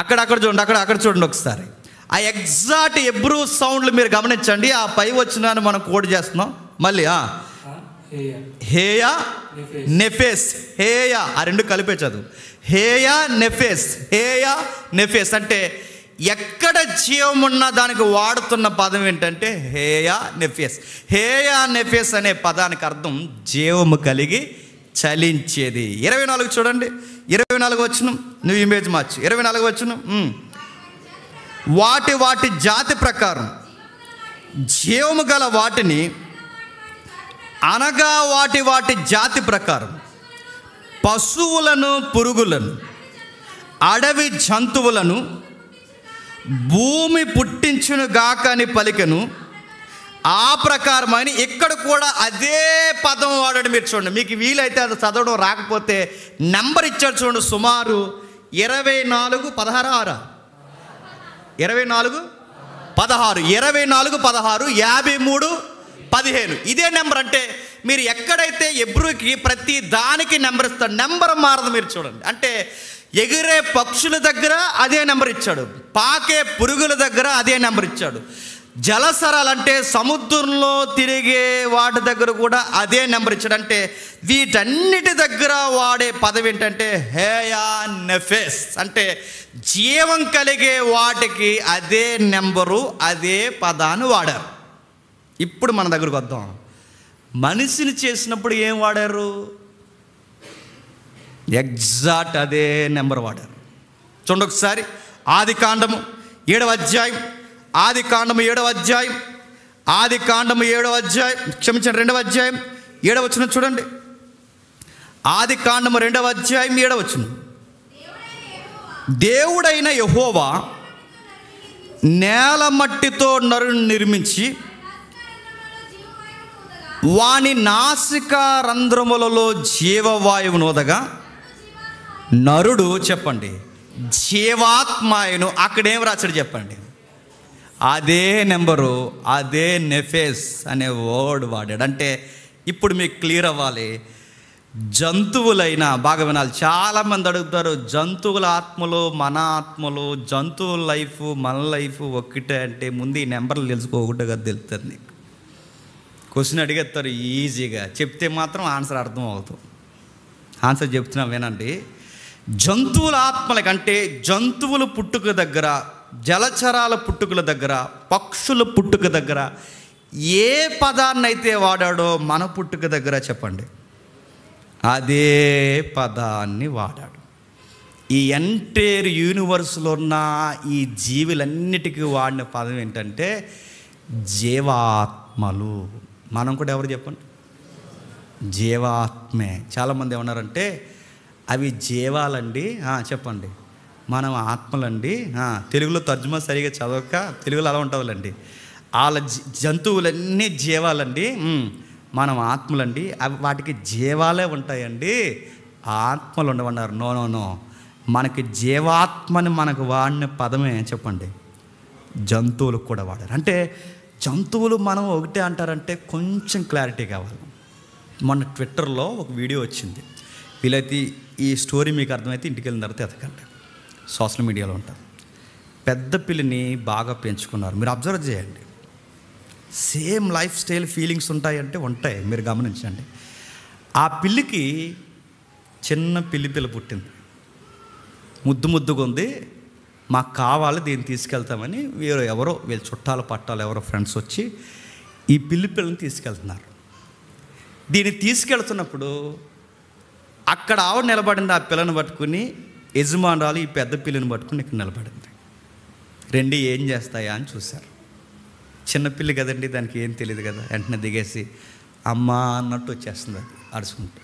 Speaker 1: అక్కడ చూడండి, అక్కడ చూడండి ఒకసారి. ఆ ఎగ్జాక్ట్ ఎబ్రూ సౌండ్లు మీరు గమనించండి. ఆ పై వచ్చినాన్ని మనం కోడ్ చేస్తున్నాం. మళ్ళీ హేయా నెఫెస్. హేయా, ఆ రెండు కలిపే చదువు. హేయా నెఫెస్, హేయా నెఫెస్ అంటే ఎక్కడ జీవం ఉన్నా దానికి వాడుతున్న పదం ఏంటంటే హేయా నెఫెస్. హేయా నెఫెస్ అనే పదానికి అర్థం జీవము కలిగి చలించేది. 24 చూడండి. 24 వచనం, నువ్వు ఇమేజ్ మార్చు. 24 వచనం. వాటి జాతి ప్రకారం జీవము గల వాటిని అనగా వాటి జాతి ప్రకారం పశువులను, పురుగులను, అడవి జంతువులను భూమి పుట్టించును గాక అని పలికెను. ఆ ప్రకారమని ఇక్కడ కూడా అదే పదం వాడాడు. మీరు చూడండి, మీకు వీలైతే అది చదవడం రాకపోతే నెంబర్ ఇచ్చాడు చూడండి. సుమారు 24, 16, 24, 16, 24, 16, 53, 15. ఇదే నెంబర్. అంటే మీరు ఎక్కడైతే ఎబ్రూకి ప్రతి దానికి నెంబర్ ఇస్తాడు, నెంబర్ మారదు. మీరు చూడండి, అంటే ఎగిరే పక్షుల దగ్గర అదే నెంబర్ ఇచ్చాడు, పాకే పురుగుల దగ్గర అదే నెంబర్ ఇచ్చాడు, జలసరాలంటే సముద్రంలో తిరిగే వాటి దగ్గర కూడా అదే నెంబర్ ఇచ్చాడు. అంటే వీటన్నిటి దగ్గర వాడే పదం ఏంటంటే హేయా నెఫెస్. అంటే జీవం కలిగే వాటికి అదే నెంబరు, అదే పదాన్ని వాడారు. ఇప్పుడు మన దగ్గరకు వద్దాం. మనిషిని చేసినప్పుడు ఏం వాడారు? ఎగ్జాక్ట్ అదే నెంబర్ వాడారు. చూడండి ఒకసారి. ఆదికాండము 7వ అధ్యాయం, ఆదికాండము 7వ అధ్యాయం, ఆదికాండము 7వ అధ్యాయం, క్షమించండి 2వ అధ్యాయం 7వ వచనం చూడండి. ఆదికాండము 2వ అధ్యాయం 7వ వచనం. దేవుడైన యెహోవా నేల మట్టితో నరుని నిర్మించి వాని నాసిక రంధ్రములలో జీవవాయువు నోదగా నరుడు చెప్పండి జీవాత్మాయను. అక్కడేం రాశాడు చెప్పండి? అదే నెంబరు, అదే నెఫేస్ అనే వర్డ్ వాడాడు. అంటే ఇప్పుడు మీకు క్లియర్ అవ్వాలి. జంతువులైనా బాగా వినాలి. చాలామంది అడుగుతారు, జంతువుల ఆత్మలు మన ఆత్మలు, జంతువుల లైఫ్ మన లైఫ్ ఒక్కటే అంటే ముందు ఈ నెంబర్లు తెలుసుకోకుండా కదా తెలుస్తుంది నీకు. క్వశ్చన్ అడిగేస్తారు ఈజీగా, చెప్తే మాత్రం ఆన్సర్ అర్థం అవుతుంది. ఆన్సర్ చెప్తున్నా వినండి. జంతువుల ఆత్మల కంటే జంతువుల పుట్టుక దగ్గర, జలచరాల పుట్టుకల దగ్గర, పక్షుల పుట్టుక దగ్గర ఏ పదాన్ని అయితే వాడాడో మన పుట్టుక దగ్గర చెప్పండి అదే పదాన్ని వాడాడు. ఈ ఎంటైర్ యూనివర్స్లో ఉన్న ఈ జీవులన్నిటికీ వాడిన పదం ఏంటంటే జీవాత్మలు. మనం కూడా ఎవరు చెప్పండి? జీవాత్మే. చాలామంది ఏమన్నారంటే అవి జీవాలండి. చెప్పండి, మనం ఆత్మలండి. తెలుగులో తర్జుమా సరిగా చదవక తెలుగులో అలా ఉంటుందండి. వాళ్ళ జంతువులన్నీ జీవాలండి, మనం ఆత్మలండి. అవి వాటికి జీవాలే ఉంటాయండి, ఆత్మలు ఉండవన్నారు. నో నో నో, మనకి జీవాత్మని మనకు వాడిన పదమే చెప్పండి జంతువులకు కూడా వాడారు. అంటే జంతువులు మనం ఒకటే అంటారంటే కొంచెం క్లారిటీ కావాలి. మొన్న ట్విట్టర్లో ఒక వీడియో వచ్చింది. వీలైతే ఈ స్టోరీ మీకు అర్థమైతే ఇంటికి వెళ్ళిన తర్వాత ఎతకండి, సోషల్ మీడియాలో ఉంటుంది. పెద్ద పిల్లిని బాగా పెంచుకున్నారు. మీరు అబ్జర్వ్ చేయండి, సేమ్ లైఫ్ స్టైల్ ఫీలింగ్స్ ఉంటాయంటే ఉంటాయి, మీరు గమనించండి. ఆ పిల్లికి చిన్న పిల్ల పుట్టింది, ముద్దుగా ఉంది. మాకు కావాలి, దీన్ని తీసుకెళ్తామని ఎవరో వీళ్ళ చుట్టాల పట్టాలు ఎవరో ఫ్రెండ్స్ వచ్చి ఈ పిల్లిని తీసుకెళ్తున్నారు. దీన్ని తీసుకెళ్తున్నప్పుడు అక్కడ ఆవిడ నిలబడింది, ఆ పిల్లని పట్టుకుని. యజమానురాలు ఈ పెద్ద పిల్లిని పట్టుకుని ఇక్కడ నిలబడింది. రెండు ఏం చేస్తాయా అని చూశారు. చిన్నపిల్లి కదండి, దానికి ఏం తెలియదు కదా. వెంటనే దిగేసి అమ్మ అన్నట్టు వచ్చేస్తుంది అది అడుచుకుంటూ.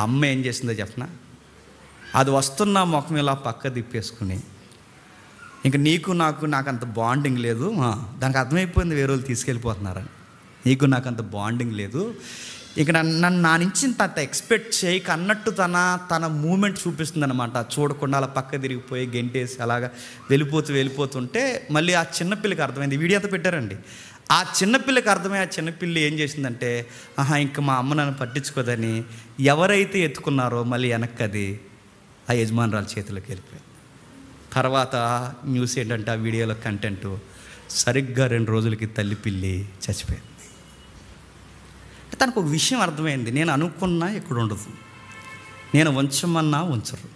Speaker 1: అమ్మ ఏం చేసిందో చెప్పనా, అది వస్తున్న ముఖం ఇలా పక్క తిప్పేసుకుని, ఇంక నాకు అంత బాండింగ్ లేదు. దానికి అర్థమైపోయింది వేరే వాళ్ళు తీసుకెళ్ళిపోతున్నారని. నీకు నాకు అంత బాండింగ్ లేదు, ఇక నన్ను నా నుంచి అంత ఎక్స్పెక్ట్ చేయక అన్నట్టు తన మూమెంట్ చూపిస్తుంది అనమాట. చూడకుండా అలా పక్క తిరిగిపోయి గెంటేసి అలాగా వెళ్ళిపోతుంటే మళ్ళీ ఆ చిన్నపిల్లకి అర్థమైంది. వీడియో అంతా పెట్టారండి. ఆ చిన్నపిల్లకి అర్థమై ఆ చిన్నపిల్లి ఏం చేసిందంటే, ఇంక మా అమ్మ నన్ను పట్టించుకోదని ఎవరైతే ఎత్తుకున్నారో మళ్ళీ వెనక్కి అది ఆ యజమానురాల చేతిలోకి వెళ్ళిపోయింది. తర్వాత న్యూస్ ఏంటంటే ఆ వీడియోలో కంటెంట్ సరిగ్గా 2 రోజులకి తల్లి పిల్లి చచ్చిపోయింది. తనకు ఒక విషయం అర్థమైంది, నేను అనుకున్నా ఇక్కడ ఉండదు, నేను ఉంచమన్నా ఉంచరు.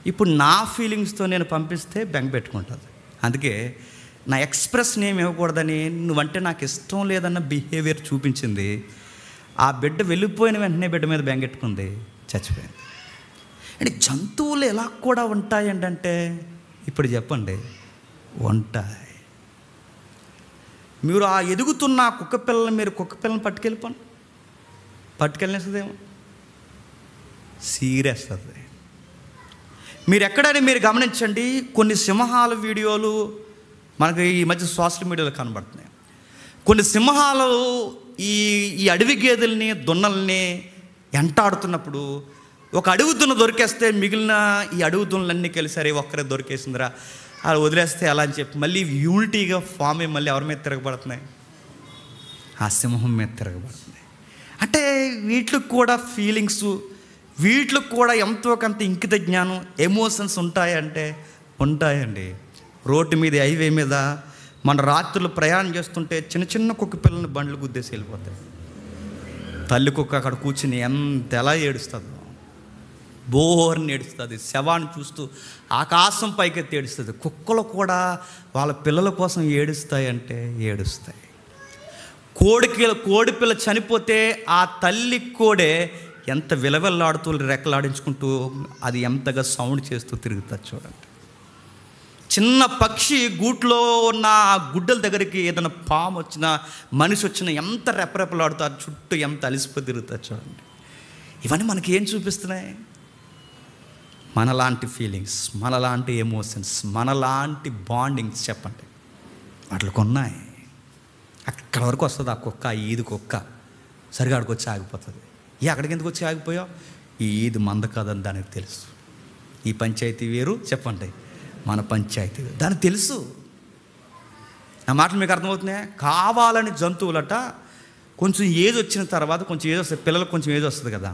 Speaker 1: ఇప్పుడు నా ఫీలింగ్స్తో నేను పంపిస్తే బెంగ పెట్టుకుంటుంది. అందుకే నా ఎక్స్ప్రెస్ నేమ్ ఇవ్వకూడదని నువ్వంటే నాకు ఇష్టం లేదన్న బిహేవియర్ చూపించింది. ఆ బిడ్డ వెళ్ళిపోయిన వెంటనే బిడ్డ మీద బెంగెట్టుకుంది, చచ్చిపోయింది. అంటే జంతువులు ఎలా కూడా ఉంటాయంటే ఇప్పుడు చెప్పండి, ఉంటాయి. మీరు ఆ ఎదుగుతున్న కుక్క పిల్లని పట్టుకెళ్ళేస్తుందేమో, సీరియస్తుంది. మీరు ఎక్కడైనా మీరు గమనించండి, కొన్ని సింహాల వీడియోలు మనకి ఈ మధ్య సోషల్ మీడియాలో కనబడుతున్నాయి. కొన్ని సింహాలు ఈ అడవి గేదెల్ని దున్నల్ని ఎంటాడుతున్నప్పుడు ఒక అడవి దున్న దొరికేస్తే మిగిలిన ఈ అడవి దున్నలన్నీ కలిసారే ఒక్కరే దొరికేసిందిరా అలా వదిలేస్తే అలా అని చెప్పి మళ్ళీ యూనిటీగా ఫామ్ అయ్యి మళ్ళీ ఎవరి మీద తిరగబడుతున్నాయి? ఆ సింహం మీద తిరగబడుతున్నాయి. అంటే వీటికి కూడా ఫీలింగ్స్, వీటికి కూడా ఎంతో కొంత ఇంకిత జ్ఞానం, ఎమోషన్స్ ఉంటాయంటే ఉంటాయండి. రోడ్డు మీద హైవే మీద మన రాత్రులు ప్రయాణం చేస్తుంటే చిన్న కుక్క పిల్లల్ని బండ్లు గుద్దేసి వెళ్ళిపోతాయి. తల్లి కుక్క అక్కడ కూర్చుని ఎలా ఏడుస్తుందో, బోర్ని ఏడుస్తుంది. శవాన్ని చూస్తూ ఆకాశం పైకెత్తి ఏడుస్తుంది. కుక్కలు కూడా వాళ్ళ పిల్లల కోసం ఏడుస్తాయంటే ఏడుస్తాయి. కోడి పిల్ల చనిపోతే ఆ తల్లి కోడే ఎంత విలవిల్లాడుతూ రెక్కలాడించుకుంటూ అది ఎంతగా సౌండ్ చేస్తూ తిరుగుతుంది చూడండి. చిన్న పక్షి గూట్లో ఉన్న ఆ గుడ్డల దగ్గరికి ఏదైనా పాము వచ్చినా మనిషి వచ్చినా ఎంత రెప్పరెప్పలాడుతారు, చుట్టూ ఎంత అలిసిపోయి తిరుగుతారు చూడండి. ఇవన్నీ మనకి ఏం చూపిస్తున్నాయి? మనలాంటి ఫీలింగ్స్, మనలాంటి ఎమోషన్స్, మనలాంటి బాండింగ్స్. చెప్పండి, వాటికి ఉన్నాయి. అక్కడ వరకు వస్తుంది ఆ కుక్క, ఆ ఈది కుక్క. సరిగా అక్కడికి వచ్చి ఆగిపోతుంది. అక్కడికి ఎందుకు వచ్చి ఆగిపోయావు? ఈ ఈది మంద కాదని దానికి తెలుసు. ఈ పంచాయతీ వేరు, చెప్పండి, మన పంచాయతీ వేరు, దానికి తెలుసు. ఆ మాటలు మీకు అర్థమవుతున్నాయా? కావాలని జంతువులట కొంచెం ఏజ్ వచ్చిన తర్వాత, కొంచెం ఏజ్ వస్తుంది, పిల్లలకు కొంచెం ఏజ్ వస్తుంది కదా,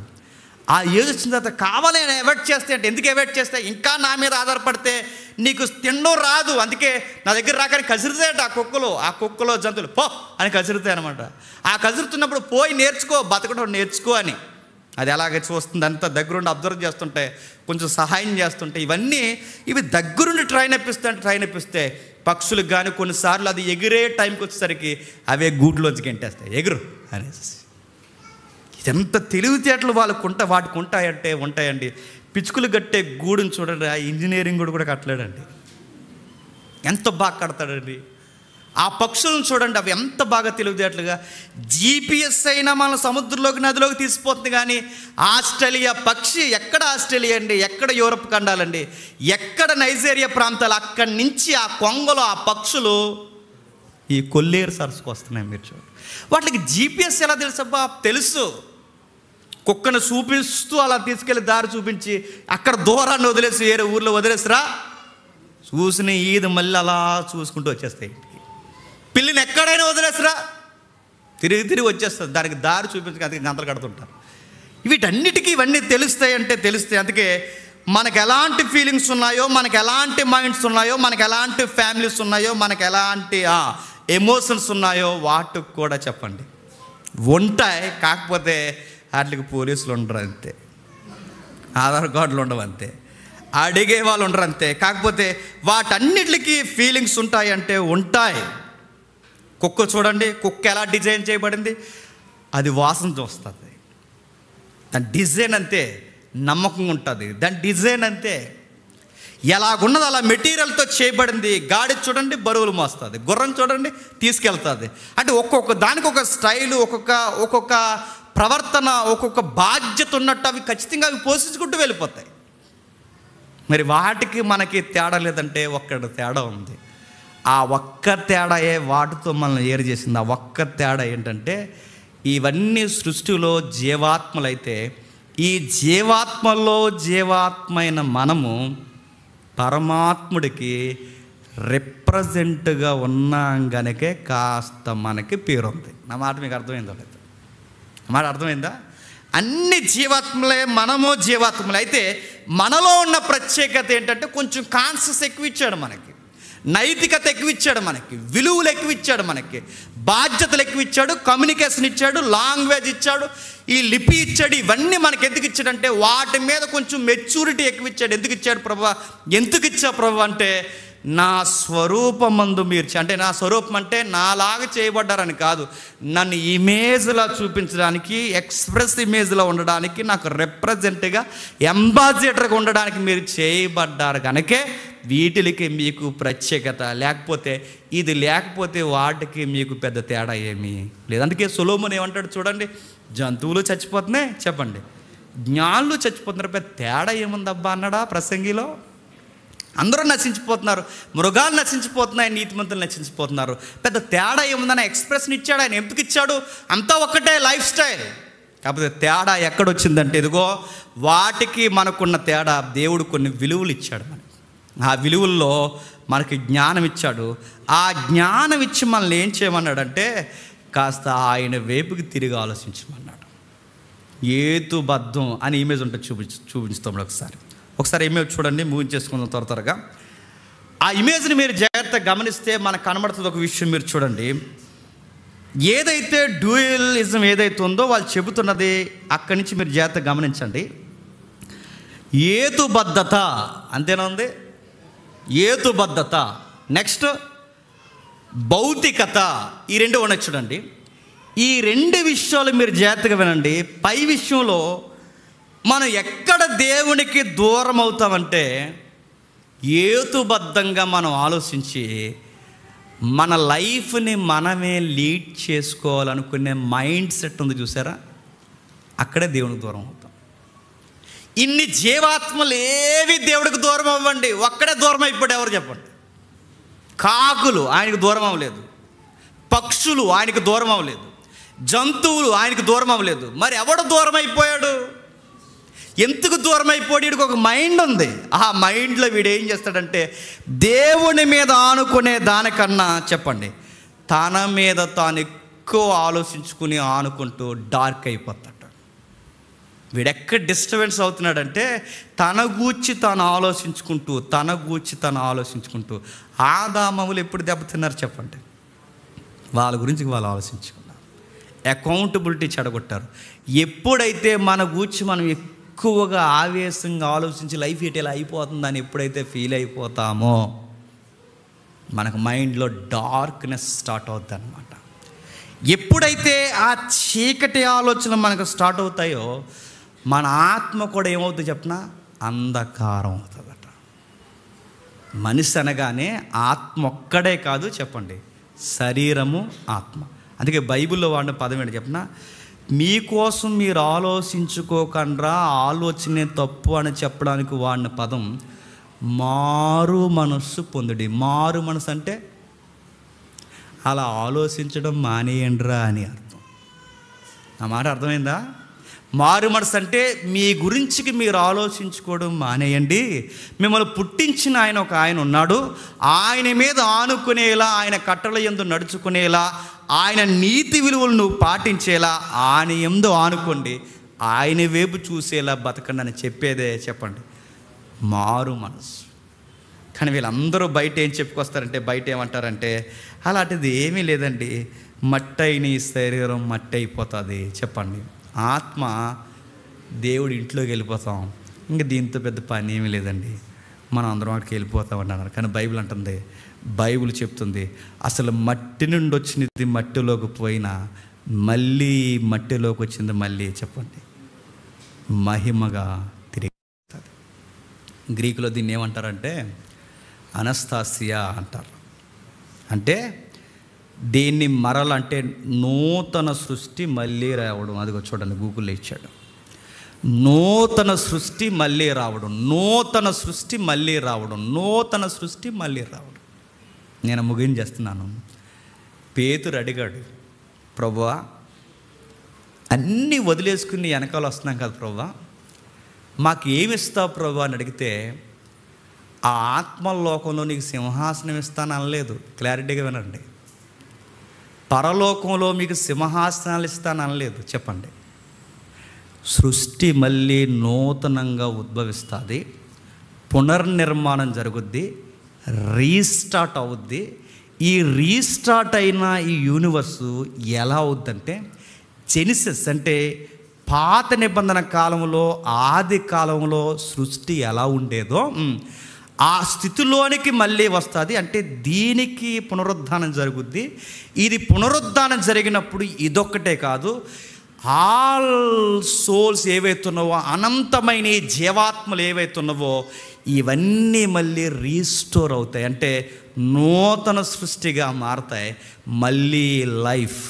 Speaker 1: ఆ ఏజ్ వచ్చిన తర్వాత కావాలని అవాయిడ్ చేస్తే అంటే, ఎందుకు అవాయిడ్ చేస్తే, ఇంకా నా మీద ఆధారపడితే నీకు తిండం రాదు, అందుకే నా దగ్గర రాకని కసురుతాయట ఆ కుక్కలో జంతువులు పో అని కసురుతాయి అనమాట. ఆ కసురుతున్నప్పుడు పోయి నేర్చుకో, బతకడం నేర్చుకో అని. అది ఎలాగ చూస్తుంది, అంతా దగ్గరుండి అబ్జర్వ్ చేస్తుంటే, కొంచెం సహాయం చేస్తుంటే, ఇవి దగ్గరుండి ట్రైన్ ఇప్పిస్తే పక్షులకు కానీ కొన్నిసార్లు అది ఎగిరే టైంకి వచ్చేసరికి అవే గూట్లోంచి గెంటేస్తాయి, ఎగురు అనేసి. ఎంత తెలివితేటలు వాటికి ఉంటాయండి. పిచ్చుకలు కట్టే గూడుని చూడండి, ఆ ఇంజనీరింగ్ కూడా కట్టలేడండి, ఎంత బాగా కడతాడండి. ఆ పక్షులను చూడండి, అవి ఎంత బాగా తెలివితేటలుగా. GPS అయినా మన సముద్రంలోకి, నదిలోకి తీసిపోతుంది, కానీ ఆస్ట్రేలియా పక్షి ఎక్కడ ఆస్ట్రేలియా అండి, ఎక్కడ యూరప్ ఖండాలండి, ఎక్కడ నైజీరియా ప్రాంతాలు, అక్కడి నుంచి ఆ కొంగలు, ఆ పక్షులు ఈ కొల్లేరు సరస్సుకు వస్తున్నాయి. మీరు చూడండి, వాటికి GPS ఎలా తెలుసబ్బా? తెలుసు. కుక్కను చూపిస్తూ అలా తీసుకెళ్ళి దారి చూపించి అక్కడ దూరాన్ని వదిలేసి వేరే ఊర్లో వదిలేసిరా, చూసిన ఈది మళ్ళీ అలా చూసుకుంటూ వచ్చేస్తాయి. పిల్లిని ఎక్కడైనా వదిలేసిరా, తిరిగి వచ్చేస్తుంది. దానికి దారి చూపించి అందుకే గంతలు కడుతుంటారు. వీటన్నిటికీ ఇవన్నీ తెలుస్తాయి. అందుకే మనకు ఎలాంటి ఫీలింగ్స్ ఉన్నాయో, మనకు ఎలాంటి మైండ్స్ ఉన్నాయో, మనకు ఎలాంటి ఫ్యామిలీస్ ఉన్నాయో, మనకు ఎలాంటి ఎమోషన్స్ ఉన్నాయో వాటికి కూడా చెప్పండి ఉంటాయి. కాకపోతే వాటికి పోలీసులు ఉండరు అంతే, ఆధార్ కార్డులు ఉండవు అంతే, అడిగే వాళ్ళు ఉండరు అంతే. కాకపోతే వాటన్నిటికీ ఫీలింగ్స్ ఉంటాయంటే ఉంటాయి. కుక్క చూడండి, కుక్క ఎలా డిజైన్ చేయబడింది, అది వాసన చూస్తుంది, దాని డిజైన్ అంతే. నమ్మకంగా ఉంటుంది, దాని డిజైన్ అంతే. ఎలాగున్నది అలా మెటీరియల్తో చేయబడింది. గాడి చూడండి, బరువులు మోస్తుంది. గుర్రం చూడండి, తీసుకెళ్తుంది. అంటే ఒక్కొక్క దానికి ఒక స్టైలు, ఒక్కొక్క ప్రవర్తన, ఒక్కొక్క బాధ్యత ఉన్నట్టు అవి ఖచ్చితంగా పోషించుకుంటూ వెళ్ళిపోతాయి. మరి వాటికి మనకి తేడా లేదంటే ఒక్కడ తేడా ఉంది. ఆ ఒక్క తేడాయే వాటితో మనల్ని ఏరు చేసింది. ఆ ఒక్క తేడా ఏంటంటే, ఇవన్నీ సృష్టిలో జీవాత్మలైతే, ఈ జీవాత్మలో జీవాత్మైన మనము పరమాత్ముడికి రిప్రజెంట్గా ఉన్నాం గనకే కాస్త మనకి పేరుంది. నా మాట మీకు అర్థమైందో లేదు? మాట అర్థమైందా? అన్ని జీవాత్మలే, మనము జీవాత్మలే. అయితే మనలో ఉన్న ప్రత్యేకత ఏంటంటే, కొంచెం కాన్షియస్ ఎక్కువ ఇచ్చాడు మనకి, నైతికత ఎక్కువ ఇచ్చాడు మనకి, విలువలు ఎక్కువ ఇచ్చాడు మనకి, బాధ్యతలు ఎక్కువ ఇచ్చాడు, కమ్యూనికేషన్ ఇచ్చాడు, లాంగ్వేజ్ ఇచ్చాడు, ఈ లిపి ఇచ్చాడు. ఇవన్నీ మనకి ఎందుకు ఇచ్చాడంటే, వాటి మీద కొంచెం మెచ్యూరిటీ ఎక్కువ ఇచ్చాడు. ఎందుకు ఇచ్చాడు ప్రభువా? ఎందుకు ఇచ్చావు ప్రభు అంటే, నా స్వరూపమందు మీరు అంటే, నా స్వరూపం అంటే నాలాగా చేయబడ్డారని కాదు, నన్ను ఇమేజ్లా చూపించడానికి, ఎక్స్ప్రెస్ ఇమేజ్లో ఉండడానికి, నాకు రిప్రజెంట్గా, అంబాసిడర్గా ఉండడానికి మీరు చేయబడ్డారు కనుకే వీటికి మీకు ప్రత్యేకత. లేకపోతే ఇది లేకపోతే వాటికి మీకు పెద్ద తేడా ఏమీ లేదు. అందుకే సొలొమోను ఏమంటాడు చూడండి, జంతువులు చచ్చిపోతున్నాయి, చెప్పండి, జ్ఞానులు చచ్చిపోతున్నారు, పెద్ద తేడా ఏముందబ్బా అన్నాడా ప్రసంగిలో? అందరూ నశించిపోతున్నారు, మృగాలు నశించిపోతున్నాయి, నీతిమంతులు నశించిపోతున్నారు, పెద్ద తేడా ఏముందని ఎక్స్ప్రెషన్ ఇచ్చాడు ఆయన. ఎందుకు ఇచ్చాడు? అంతా ఒక్కటే లైఫ్ స్టైల్. కాకపోతే తేడా ఎక్కడొచ్చిందంటే, ఇదిగో వాటికి మనకున్న తేడా, దేవుడు కొన్ని విలువలు ఇచ్చాడు మనకి. ఆ విలువల్లో మనకి జ్ఞానం ఇచ్చాడు. ఆ జ్ఞానం ఇచ్చి మనల్ని ఏం చేయమన్నాడంటే, కాస్త ఆయన వైపుకి తిరిగి ఆలోచించమన్నాడు. ఏతుబద్ధం అని ఇమేజ్ ఉంటుంది, చూపించుతాం ఒకసారి ఇమేజ్ చూడండి, ముగించేసుకుందాం త్వరగా. ఆ ఇమేజ్ని మీరు జాగ్రత్తగా గమనిస్తే మనకు కనబడుతుంది ఒక విషయం. మీరు చూడండి, ఏదైతే డ్యూయలిజం ఏదైతే ఉందో వాళ్ళు చెబుతున్నది, అక్కడి నుంచి మీరు జాగ్రత్తగా గమనించండి. ఏతుబద్ధత అంతేనా ఉంది? ఏతుబద్ధత, నెక్స్ట్ భౌతికత, ఈ రెండు ఉన్నాయి చూడండి. ఈ రెండు విషయాలు మీరు జాగ్రత్తగా వినండి. పై విషయంలో మనం ఎక్కడ దేవునికి దూరం అవుతామంటే, ఏతుబద్ధంగా మనం ఆలోచించి మన లైఫ్ని మనమే లీడ్ చేసుకోవాలనుకునే మైండ్ సెట్ ఉంది చూసారా, అక్కడే దేవునికి దూరం అవుతాం. ఇన్ని జీవాత్మలు ఏవి దేవుడికి దూరం అవ్వండి, ఒక్కడే దూరం అయిపోయాడు. ఎవరు చెప్పండి? కాకులు ఆయనకు దూరం అవ్వలేదు, పక్షులు ఆయనకు దూరం అవ్వలేదు, జంతువులు ఆయనకు దూరం అవ్వలేదు. మరి ఎవడు దూరం అయిపోయాడు? ఎందుకు దూరం అయిపోయాడు? వీడికి ఒక మైండ్ ఉంది. ఆ మైండ్లో వీడు ఏం చేస్తాడంటే దేవుని మీద ఆనుకునే దానికన్నా చెప్పండి తన మీద తాను ఎక్కువ ఆలోచించుకుని ఆనుకుంటూ డార్క్ అయిపోతాడు. వీడెక్కడ డిస్టర్బెన్స్ అవుతున్నాడంటే తన గూర్చి తాను ఆలోచించుకుంటూ ఆదామవులు ఎప్పుడు దెబ్బతిన్నారు చెప్పండి? వాళ్ళ గురించి వాళ్ళు ఆలోచించుకున్నారు, అకౌంటబిలిటీ చెడగొట్టారు. ఎప్పుడైతే మన గూర్చి మనం ఎక్కువగా ఆవేశంగా ఆలోచించి లైఫ్ ఇటేలా అయిపోతుందని ఎప్పుడైతే ఫీల్ అయిపోతామో మనకు మైండ్లో డార్క్నెస్ స్టార్ట్ అవుతుంది అన్నమాట. ఎప్పుడైతే ఆ చీకటి ఆలోచన మనకు స్టార్ట్ అవుతాయో మన ఆత్మ కూడా ఏమవుతుంది చెప్పిన అంధకారం అవుతుందట. మనిషి అనగానే ఆత్మ ఒక్కడే కాదు చెప్పండి, శరీరము ఆత్మ. అందుకే బైబిల్లో వాడిన పదం ఏంటి చెప్పిన, మీకోసం మీరు ఆలోచించుకోకుండా ఆలోచనే తప్పు అని చెప్పడానికి వాడిన పదం మారు మనస్సు పొందుడి. మారు మనసు అంటే అలా ఆలోచించడం మానేయండిరా అని అర్థం. ఆ మాట అర్థమైందా? మారు మనసు అంటే మీ గురించికి మీరు ఆలోచించుకోవడం మానేయండి. మిమ్మల్ని పుట్టించిన ఆయన ఉన్నాడు, ఆయన మీద ఆనుకునేలా, ఆయన కట్టల యందు నడుచుకునేలా, ఆయన నీతి విలువలు నువ్వు పాటించేలా ఆయన యందు ఆనుకోండి, ఆయన వైపు చూసేలా బతకండి అని చెప్పేదే చెప్పండి మారు మనసు. కానీ వీళ్ళందరూ బయట ఏం చెప్పుకొస్తారంటే, బయట ఏమంటారంటే అలాంటిది ఏమీ లేదండి, మట్టి అయిన ఈ శరీరం మట్టి అయిపోతుంది చెప్పండి, ఆత్మ దేవుడి ఇంట్లోకి వెళ్ళిపోతాం, ఇంకా దీంతో పెద్ద పని ఏమీ లేదండి, మనం అందరం అక్కడికి వెళ్ళిపోతాం అన్నారు. కానీ బైబిల్ అంటుంది, బైబిల్ చెప్తుంది అసలు మట్టి నుండి వచ్చినది మట్టిలోకి పోయినా మళ్ళీ మట్టిలోకి వచ్చింది మళ్ళీ చెప్పండి మహిమగా తిరిగి. గ్రీకులో దీన్ని ఏమంటారంటే అనస్తాసియా అంటారు. అంటే దీన్ని మరలంటే నూతన సృష్టి మళ్ళీ రావడం. అదిగో చూడండి, గూగుల్లో ఇచ్చాడు, నూతన సృష్టి మళ్ళీ రావడం, నూతన సృష్టి మళ్ళీ రావడం, నూతన సృష్టి మళ్ళీ రావడం. నేను ముగించేస్తున్నాను. పేతురు అడిగాడు, ప్రభువా అన్నీ వదిలేసుకుని వెనకాల వస్తున్నాం కదా ప్రభువా, మాకు ఏమిస్తావు ప్రభువా అని అడిగితే, ఆ ఆత్మలోకంలో నీకు సింహాసనం ఇస్తాను అనలేదు. క్లారిటీగా వినండి. పరలోకంలో మీకు సింహాసనాలు ఇస్తాను అనలేదు. చెప్పండి, సృష్టి మళ్ళీ నూతనంగా ఉద్భవిస్తుంది, పునర్నిర్మాణం జరుగుద్ది, రీస్టార్ట్ అవుద్ది. ఈ రీస్టార్ట్ అయిన ఈ యూనివర్సు ఎలా అవుద్దంటే జెనిసిస్ అంటే పాత నిబంధన కాలంలో, ఆది కాలంలో సృష్టి ఎలా ఉండేదో ఆ స్థితిలోనికి మళ్ళీ వస్తుంది. అంటే దీనికి పునరుద్ధానం జరుగుద్ది. ఇది పునరుద్ధానం జరిగినప్పుడు ఇదొక్కటే కాదు, ఆల్ సోల్స్ ఏవైతున్నావో, అనంతమైన జీవాత్మలు ఏవైతున్నావో ఇవన్నీ మళ్ళీ రీస్టోర్ అవుతాయి. అంటే నూతన సృష్టిగా మారతాయి. మళ్ళీ లైఫ్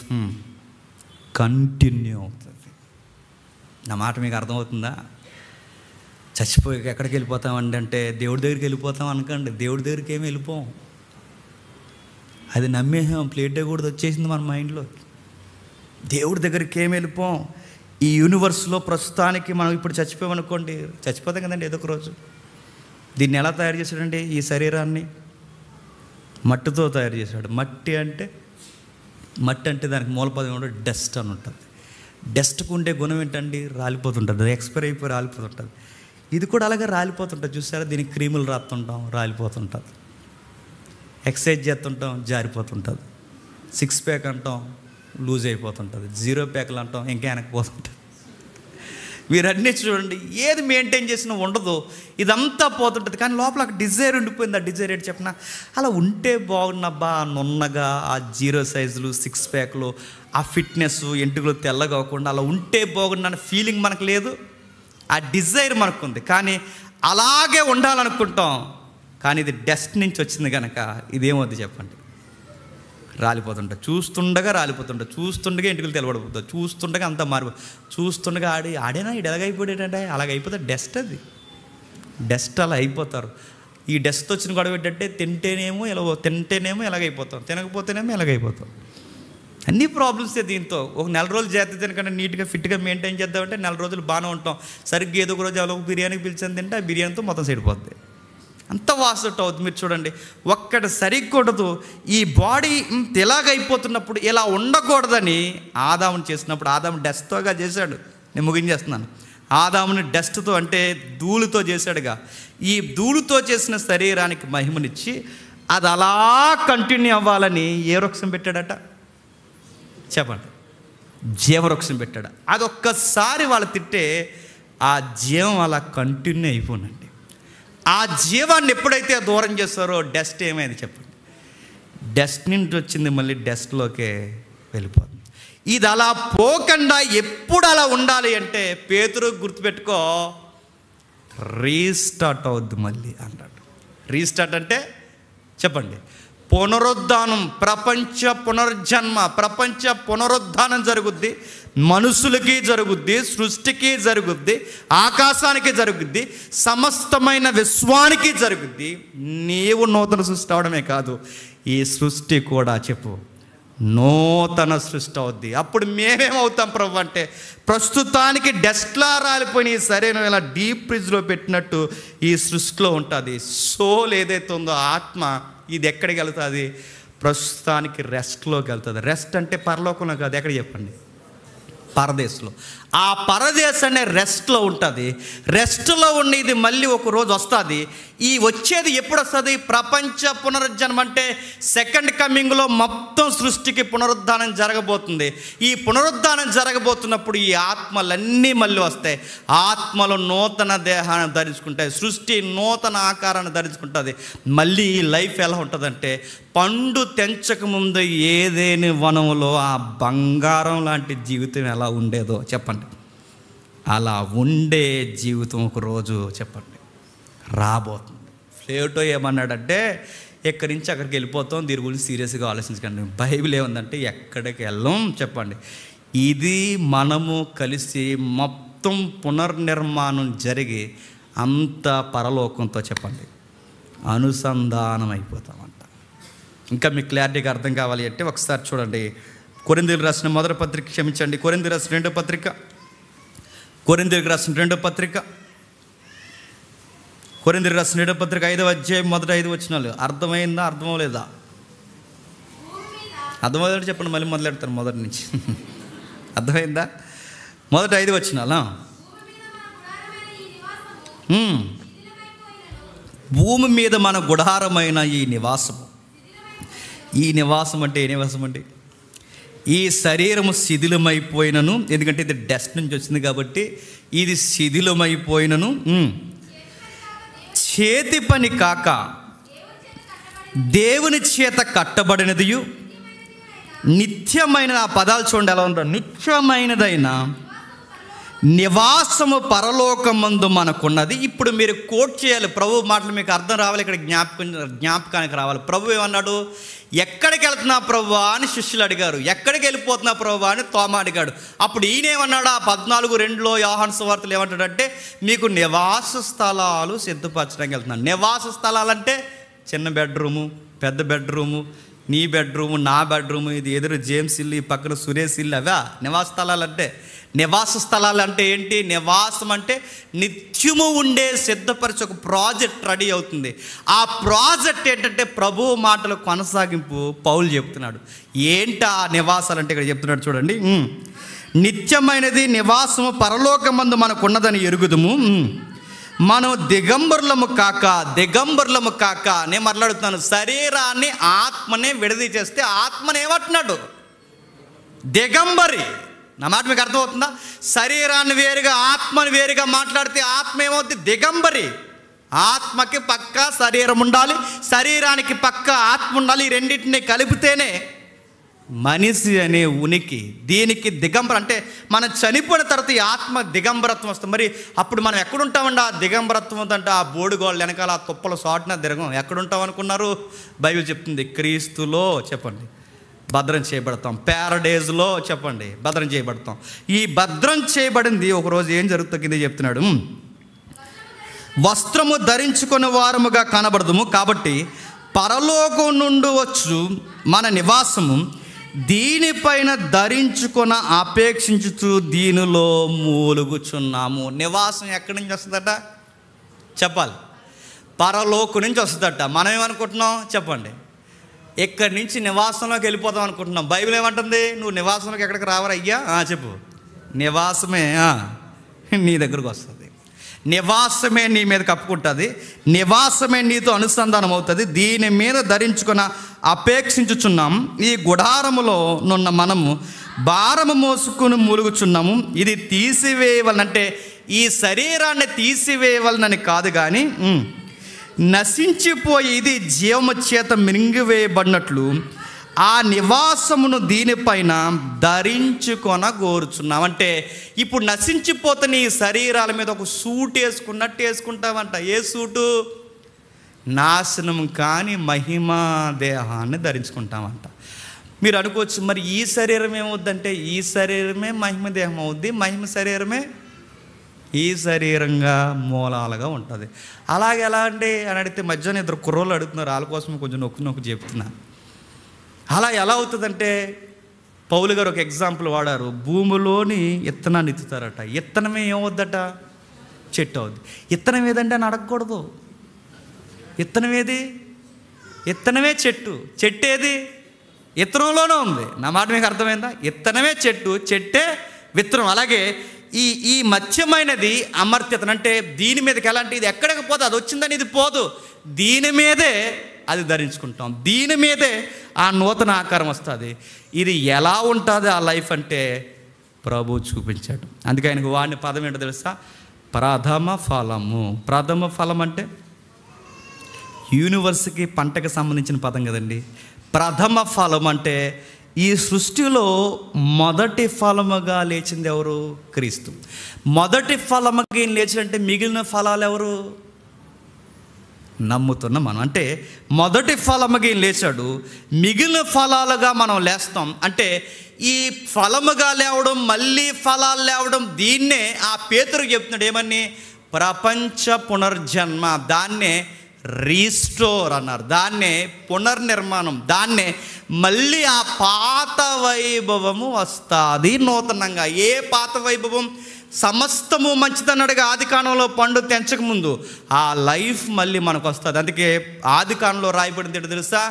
Speaker 1: కంటిన్యూ అవుతుంది. నా మాట మీకు అర్థమవుతుందా? చచ్చిపోయి ఎక్కడికి వెళ్ళిపోతామండి అంటే దేవుడి దగ్గరికి వెళ్ళిపోతాం అనకండి. దేవుడి దగ్గరికి ఏమి వెళ్ళిపోం, అది నమ్మేసాం, ప్లేట్ కూడా వచ్చేసింది మన మైండ్లో. దేవుడి దగ్గరికి ఏమి వెళ్ళిపోం. ఈ యూనివర్స్లో ప్రస్తుతానికి మనం ఇప్పుడు చచ్చిపోయామనుకోండి, చచ్చిపోతాం కదండి ఏదో ఒక రోజు. దీన్ని ఎలా తయారు చేశాడండి? ఈ శరీరాన్ని మట్టితో తయారు చేశాడు. మట్టి అంటే దానికి మూలపదం ఏమంటే డస్ట్ అని ఉంటుంది. డస్ట్కు ఉండే గుణం ఏంటండి? రాలిపోతుంటుంది, అది ఎక్స్పైర్ అయిపోయి రాలిపోతుంటుంది. ఇది కూడా అలాగే రాలిపోతుంటుంది. చూసారా, దీనికి క్రీములు రాస్తుంటాం, రాలిపోతుంటుంది. ఎక్సర్సైజ్ చేస్తుంటాం, జారిపోతుంటుంది. 6 ప్యాక్ అంటాం, లూజ్ అయిపోతుంటుంది. 0 ప్యాక్లు అంటాం, ఇంకా వెనక్కిపోతుంటుంది. మీరన్నీ చూడండి, ఏది మెయింటైన్ చేసినా ఉండదు, ఇదంతా పోతుంటుంది. కానీ లోపల డిజైర్ ఉండిపోయింది. ఆ డిజైర్ ఏంటి చెప్పిన, అలా ఉంటే బాగున్నబ్బా, నున్నగా, ఆ 0 సైజులు, 6 ప్యాక్లు, ఆ ఫిట్నెస్, ఎంటుకలు తెల్లగా అవ్వకుండా అలా ఉంటే బాగున్న ఫీలింగ్ మనకు లేదు. ఆ డిజైర్ మనకు ఉంది, కానీ అలాగే ఉండాలనుకుంటాం. కానీ ఇది డస్ట్ నుంచి వచ్చింది కనుక ఇదేమవుద్ది చెప్పండి, రాలిపోతుంటా, చూస్తుండగా రాలిపోతుంటా, చూస్తుండగా ఎంటుకలు తెల్లబడిపోతుంది, చూస్తుండగా అంతా మారిపోతుంది, చూస్తుండగా ఆడేనా ఇడు ఎలాగైపోయాడంటే అలాగైపోతుంది. డస్ట్, అది డస్ట్ అలా అయిపోతారు. ఈ డస్ట్ వచ్చిన గొడవ ఏంటంటే తింటేనేమో ఎలాగైపోతాం, తినకపోతేనేమో ఎలాగైపోతాం. అన్ని ప్రాబ్లమ్సే దీంతో. ఒక నెల రోజులు జాగ్రత్త తినకుండా నీట్గా ఫిట్గా మెయింటైన్ చేద్దామంటే నెల రోజులు బాగానే ఉంటాం. సరిగ్గా ఏదో ఒక రోజు అలా బిర్యానీకి పిలిచింది తింటే ఆ బిర్యానీతో మొత్తం సరిపోద్ది, అంత వాసట్ అవుతుంది. మీరు చూడండి, ఒక్కటి సరిగ్కూడదు. ఈ బాడీ ఇంత ఎలాగైపోతున్నప్పుడు ఇలా ఉండకూడదని ఆదాముని చేసినప్పుడు, ఆదాము డస్ట్తోగా చేశాడు. నేను ముగించేస్తున్నాను. ఆదాముని డస్ట్తో అంటే ధూళితో చేశాడుగా. ఈ ధూళితో చేసిన శరీరానికి మహిమనిచ్చి అది అలా కంటిన్యూ అవ్వాలని ఏ వృక్షం పెట్టాడట చెప్పండి? జీవవృక్షం పెట్టాడు. అదొక్కసారి వాళ్ళు తింటే ఆ జీవం అలా కంటిన్యూ అయిపోనండి. ఆ జీవాన్ని ఎప్పుడైతే దూరం చేస్తారో డస్ట్ ఏమైంది చెప్పండి? డస్ట్ నుండి వచ్చింది మళ్ళీ డస్ట్లోకే వెళ్ళిపోతుంది. ఇది అలా పోకుండా ఎప్పుడు అలా ఉండాలి అంటే పేతురు గుర్తుపెట్టుకో, రీస్టార్ట్ అవుద్ది మళ్ళీ అన్నాడు. రీస్టార్ట్ అంటే చెప్పండి? పునరుద్ధానం, ప్రపంచ పునర్జన్మ, ప్రపంచ పునరుద్ధానం జరుగుద్ది. మనుషులకి జరుగుద్ది, సృష్టికి జరుగుద్ది, ఆకాశానికి జరుగుద్ది, సమస్తమైన విశ్వానికి జరుగుద్ది. నీవు నూతన సృష్టి అవడమే కాదు, ఈ సృష్టి కూడా చెప్పు నూతన సృష్టి అవుద్ది. అప్పుడు మేమేమవుతాం ప్రభు అంటే, ప్రస్తుతానికి డస్ట్లా రాలిపోయిన ఈ శరీరం ఇలా డీప్ ఫ్రిడ్జ్లో పెట్టినట్టు ఈ సృష్టిలో ఉంటుంది. సోల్ ఏదైతే ఉందో ఆత్మ, ఇది ఎక్కడికి వెళ్తుంది? ప్రస్తుతానికి రెస్ట్లోకి వెళ్తుంది. రెస్ట్ అంటే పరలోకంలో కాదు, ఎక్కడ చెప్పండి? పరదేశంలో. ఆ పరదేశం అనే రెస్ట్లో ఉంటుంది. రెస్ట్లో ఉండి ఇది మళ్ళీ ఒక రోజు వస్తుంది. ఈ వచ్చేది ఎప్పుడు వస్తుంది? ప్రపంచ పునరుజ్జన్మ అంటే సెకండ్ కమింగ్లో మొత్తం సృష్టికి పునరుద్ధానం జరగబోతుంది. ఈ పునరుద్ధానం జరగబోతున్నప్పుడు ఈ ఆత్మలన్నీ మళ్ళీ వస్తాయి. ఆత్మలు నూతన దేహాన్ని ధరించుకుంటాయి, సృష్టి నూతన ఆకారాన్ని ధరించుకుంటుంది. మళ్ళీ ఈ లైఫ్ ఎలా ఉంటుందంటే, పండు తెంచకముందు ఏదేని వనంలో ఆ బంగారం లాంటి జీవితం ఎలా ఉండేదో చెప్పండి? అలా ఉండే జీవితం ఒక రోజు చెప్పండి రాబోతుంది. ప్లేటో ఏమన్నాడంటే, ఎక్కడి నుంచి అక్కడికి వెళ్ళిపోతాం, దీని గురించి సీరియస్గా ఆలోచించకండి. బైబిల్ ఏముందంటే ఎక్కడికి వెళ్ళం చెప్పండి? ఇది మనము కలిసి మొత్తం పునర్నిర్మాణం జరిగి అంత పరలోకంతో చెప్పండి అనుసంధానం అయిపోతామంట. ఇంకా మీకు క్లారిటీగా అర్థం కావాలి అంటే ఒకసారి చూడండి, కొరింథీయులకు రాసిన మొదటి పత్రిక, క్షమించండి, కొరింథీయులకు రాసిన రెండో పత్రిక, కొరింథీయులకు రాసిన రెండో పత్రిక, కొరింథీయులకు రాసిన రెండో పత్రిక 5వ అధ్యాయం మొదటి 5 వచనాలు. అర్థమైందా? అర్థమవలేదా? అర్థమవుతుందంటే చెప్పండి, మళ్ళీ మొదలెడతాను మొదటి నుంచి. అర్థమైందా? మొదటి 5 వచనాలు. భూమి మీద మన గుడారమైన ఈ నివాసము. ఈ నివాసం అంటే ఏ నివాసం అండి? ఈ శరీరము శిథిలమైపోయినను, ఎందుకంటే ఇది డస్ట్ నుంచి వచ్చింది కాబట్టి ఇది శిథిలమైపోయినను, చేతి పని కాక దేవుని చేత కట్టబడినదియు నిత్యమైన, ఆ పదాలు చూడండి ఎలా ఉందో, నిత్యమైనదైన నివాసము పరలోకమందు మనకున్నది. ఇప్పుడు మీరు కోట్ చేయాలి, ప్రభు మాటలు మీకు అర్థం రావాలి, ఇక్కడ జ్ఞాపకానికి రావాలి. ప్రభు ఏమన్నాడు? ఎక్కడికి వెళ్తున్నా ప్రభు అని శిష్యులు అడిగారు. ఎక్కడికి వెళ్ళిపోతున్నా ప్రభు అని తోమ అడిగాడు. అప్పుడు ఈయనేమన్నాడు? ఆ 14:2 యోహాను సువార్తలు ఏమంటాడంటే, మీకు నివాస స్థలాలు సిద్ధపరచడానికి వెళ్తున్నాను. నివాస స్థలాలంటే చిన్న బెడ్రూము, పెద్ద బెడ్రూము, నీ బెడ్రూము, నా బెడ్రూము, ఇది ఎదురు జేమ్స్ ఇల్లు, ఈ పక్కన సురేష్ ఇల్లు, అవా నివాస స్థలాలు అంటే? నివాస స్థలాలు అంటే ఏంటి? నివాసం అంటే నిత్యము ఉండే సిద్ధపరిచి ఒక ప్రాజెక్ట్ రెడీ అవుతుంది. ఆ ప్రాజెక్ట్ ఏంటంటే ప్రభు మాటలు కొనసాగింపు. పౌలు చెప్తున్నాడు ఏంటి ఆ నివాసాలు అంటే, ఇక్కడ చెప్తున్నాడు చూడండి, నిత్యమైనది నివాసము పరలోకమందు మనకున్నదని ఎరుగుదుము, మనం దిగంబరులము కాక. నేను మాట్లాడుతున్నాను, శరీరాన్ని ఆత్మనే విడదీ చేస్తే ఆత్మని ఏమంటున్నాడు? దిగంబరి. నా మాట మీకు అర్థమవుతుందా? శరీరాన్ని వేరుగా ఆత్మని వేరుగా మాట్లాడితే ఆత్మ ఏమవుతుంది? దిగంబరి. ఆత్మకి పక్క శరీరం ఉండాలి, శరీరానికి పక్క ఆత్మ ఉండాలి. ఈ రెండింటిని కలిపితేనే మనిషి అనే ఉనికి. దీనికి దిగంబర అంటే మనం చనిపోయిన తర్వాత ఈ ఆత్మ దిగంబరత్వం వస్తుంది. మరి అప్పుడు మనం ఎక్కడుంటామండి? ఆ దిగంబరత్వం అంటే ఆ బోడిగోళ్ళ వెనకాల ఆ తుప్పల సాటున దిగం. ఎక్కడుంటాం అనుకున్నారు? బైబిల్ చెప్తుంది, క్రీస్తులో చెప్పండి భద్రం చేయబడతాం. ప్యారడైజ్లో చెప్పండి భద్రం చేయబడతాం. ఈ భద్రం చేయబడింది ఒకరోజు ఏం జరుగుతుంది చెప్తున్నాడు. వస్త్రము ధరించుకుని వారముగా కనబడదుము. కాబట్టి పరలోకం నుండి వచ్చు మన నివాసము దీనిపైన ధరించుకున్న అపేక్షించుతూ దీనిలో మూలుగుచున్నాము. నివాసం ఎక్కడి నుంచి వస్తుందట చెప్పాలి? పరలోకం నుంచి వస్తుందట. మనం ఏమనుకుంటున్నాం చెప్పండి? ఇక్కడి నుంచి నివాసంలోకి వెళ్ళిపోతాం అనుకుంటున్నాం. బైబిల్ ఏమంటుంది? నువ్వు నివాసంలోకి ఎక్కడికి రావరా అయ్యా? చెప్పు. నివాసమే నీ దగ్గరకు వస్తుంది. నివాసమే నీ మీద కప్పుకుంటుంది. నివాసమే నీతో అనుసంధానం అవుతుంది. దీని మీద ధరించుకున్న అపేక్షించుచున్నాం. ఈ గుడారములో నున్న మనము భారము మోసుకుని మూలుగుచున్నాము. ఇది తీసివేయవలనంటే ఈ శరీరాన్ని తీసివేయవలనని కాదు, కానీ నశించిపోయి ఇది జీవము చేత మింగివేయబడినట్లు ఆ నివాసమును దీనిపైన ధరించుకొన కోరుచున్నాం. అంటే ఇప్పుడు నశించిపోతున్న ఈ శరీరాల మీద ఒక సూట్ వేసుకున్నట్టు వేసుకుంటామంట. ఏ సూటు? నాశనం కాని మహిమా దేహాన్ని ధరించుకుంటామంట. మీరు అనుకోవచ్చు, మరి ఈ శరీరం ఏమవుద్దంటే ఈ శరీరమే మహిమ దేహం అవుద్ది, మహిమ శరీరమే ఈ శరీరంగా మూలాలుగా ఉంటుంది. అలాగే ఎలా అండి అని అడిగితే మధ్యాహ్నం ఇద్దరు కుర్రోళ్ళు అడుగుతున్నారు, వాళ్ళ కోసం కొంచెం నొక్కి చెప్తున్నా. అలా ఎలా అవుతుందంటే పౌలు గారు ఒక ఎగ్జాంపుల్ వాడారు. భూమిలోని ఇత్తనాన్ని ఎత్తుతారట. ఇత్తనమే ఏమవుద్దట? చెట్టు అవుద్ది. ఇత్తనం ఏదంటే అని అడగకూడదు. ఇత్తనం ఏది? ఇత్తనమే చెట్టు. చెట్టు ఏది? ఇత్తనంలోనే ఉంది. నా మాట మీకు అర్థమైందా? ఇత్తనమే చెట్టు, చెట్టే విత్తనం. అలాగే ఈ మత్స్యమైనది అమర్త్యతను. అంటే దీని మీదకి ఎలాంటి ఇది ఎక్కడికి పోదు, అది వచ్చిందని ఇది పోదు, దీని మీదే అది ధరించుకుంటాం. దీని మీదే ఆ నూతన ఆకారం వస్తుంది. ఇది ఎలా ఉంటుంది ఆ లైఫ్ అంటే ప్రభు చూపించాడు. అందుకే ఆయనకు వాడిని పదం ఏంటో తెలుసా? ప్రథమ ఫలము. ప్రథమ ఫలం అంటే యూనివర్స్కి పంటకు సంబంధించిన పదం కదండి. ప్రథమ ఫలం అంటే ఈ సృష్టిలో మొదటి ఫలముగా లేచింది ఎవరు? క్రీస్తు. మొదటి ఫలముగా లేచినంటే మిగిలిన ఫలాలు ఎవరు? నమ్ముతున్న మనం. అంటే మొదటి ఫలముగా లేచాడు, మిగిలిన ఫలాలుగా మనం లేస్తాం. అంటే ఈ ఫలముగా లేవడం, మళ్ళీ ఫలాలు లేవడం, దీన్నే ఆ పేతురు చెప్తున్నాడు ఏమని? ప్రపంచ పునర్జన్మ. దాన్నే రీస్టోర్ అన్నారు, దాన్నే పునర్నిర్మాణం, దాన్నే మళ్ళీ ఆ పాత వైభవము వస్తుంది నూతనంగా. ఏ పాత వైభవం? సమస్తము మంచిదన్నాడుగా ఆది కాండంలో పండు తెంచకముందు. ఆ లైఫ్ మళ్ళీ మనకు వస్తుంది. అందుకే ఆది కాండంలో రాయబడింది ఏంటో తెలుసా?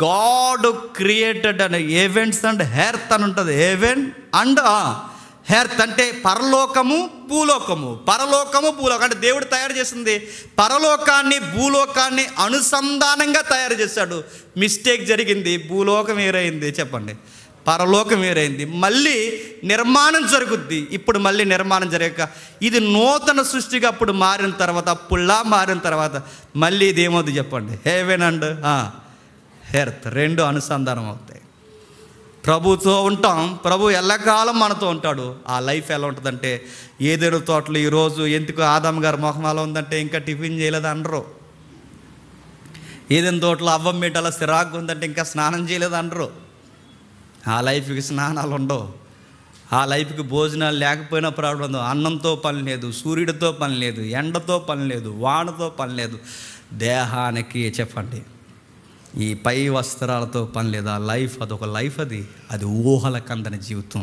Speaker 1: God created and heavens and earth అని ఉంటుంది. హెవెన్ అండ్ హెర్త్ అంటే పరలోకము భూలోకము. పరలోకము భూలోకం అంటే దేవుడు తయారు చేసింది పరలోకాన్ని భూలోకాన్ని అనుసంధానంగా తయారు చేశాడు. మిస్టేక్ జరిగింది, భూలోకం వేరైంది. చెప్పండి, పరలోకం వేరైంది. మళ్ళీ నిర్మాణం జరుగుద్ది. ఇప్పుడు మళ్ళీ నిర్మాణం జరగక ఇది నూతన సృష్టిగా అప్పుడు మారిన తర్వాత, అప్పుడులా మారిన తర్వాత మళ్ళీ ఇది ఏమవుద్ది చెప్పండి? హెవెన్ అండ్ హెర్త్ రెండు అనుసంధానం అవుతాయి. ప్రభుతో ఉంటాం, ప్రభు ఎల్లకాలం మనతో ఉంటాడు. ఆ లైఫ్ ఎలా ఉంటుందంటే ఏదేడు తోటలు ఈరోజు ఎందుకు ఆదాం గారి మొహం అలా ఉందంటే ఇంకా టిఫిన్ చేయలేదు అనరు. ఏదైనా తోటలో అవ్వం మీట అలా సిరాకు ఉందంటే ఇంకా స్నానం చేయలేదు అనరు. ఆ లైఫ్కి స్నానాలు ఉండవు. ఆ లైఫ్కి భోజనాలు లేకపోయినా ప్రాబ్లం ఉండదు. అన్నంతో పని లేదు, సూర్యుడితో పని లేదు, ఎండతో పని లేదు, వానతో పని లేదు. దేహానికి చెప్పండి ఈ పై వస్త్రాలతో పని లేదు. ఆ లైఫ్ అదొక లైఫ్. అది ఊహలకు అందని జీవితం.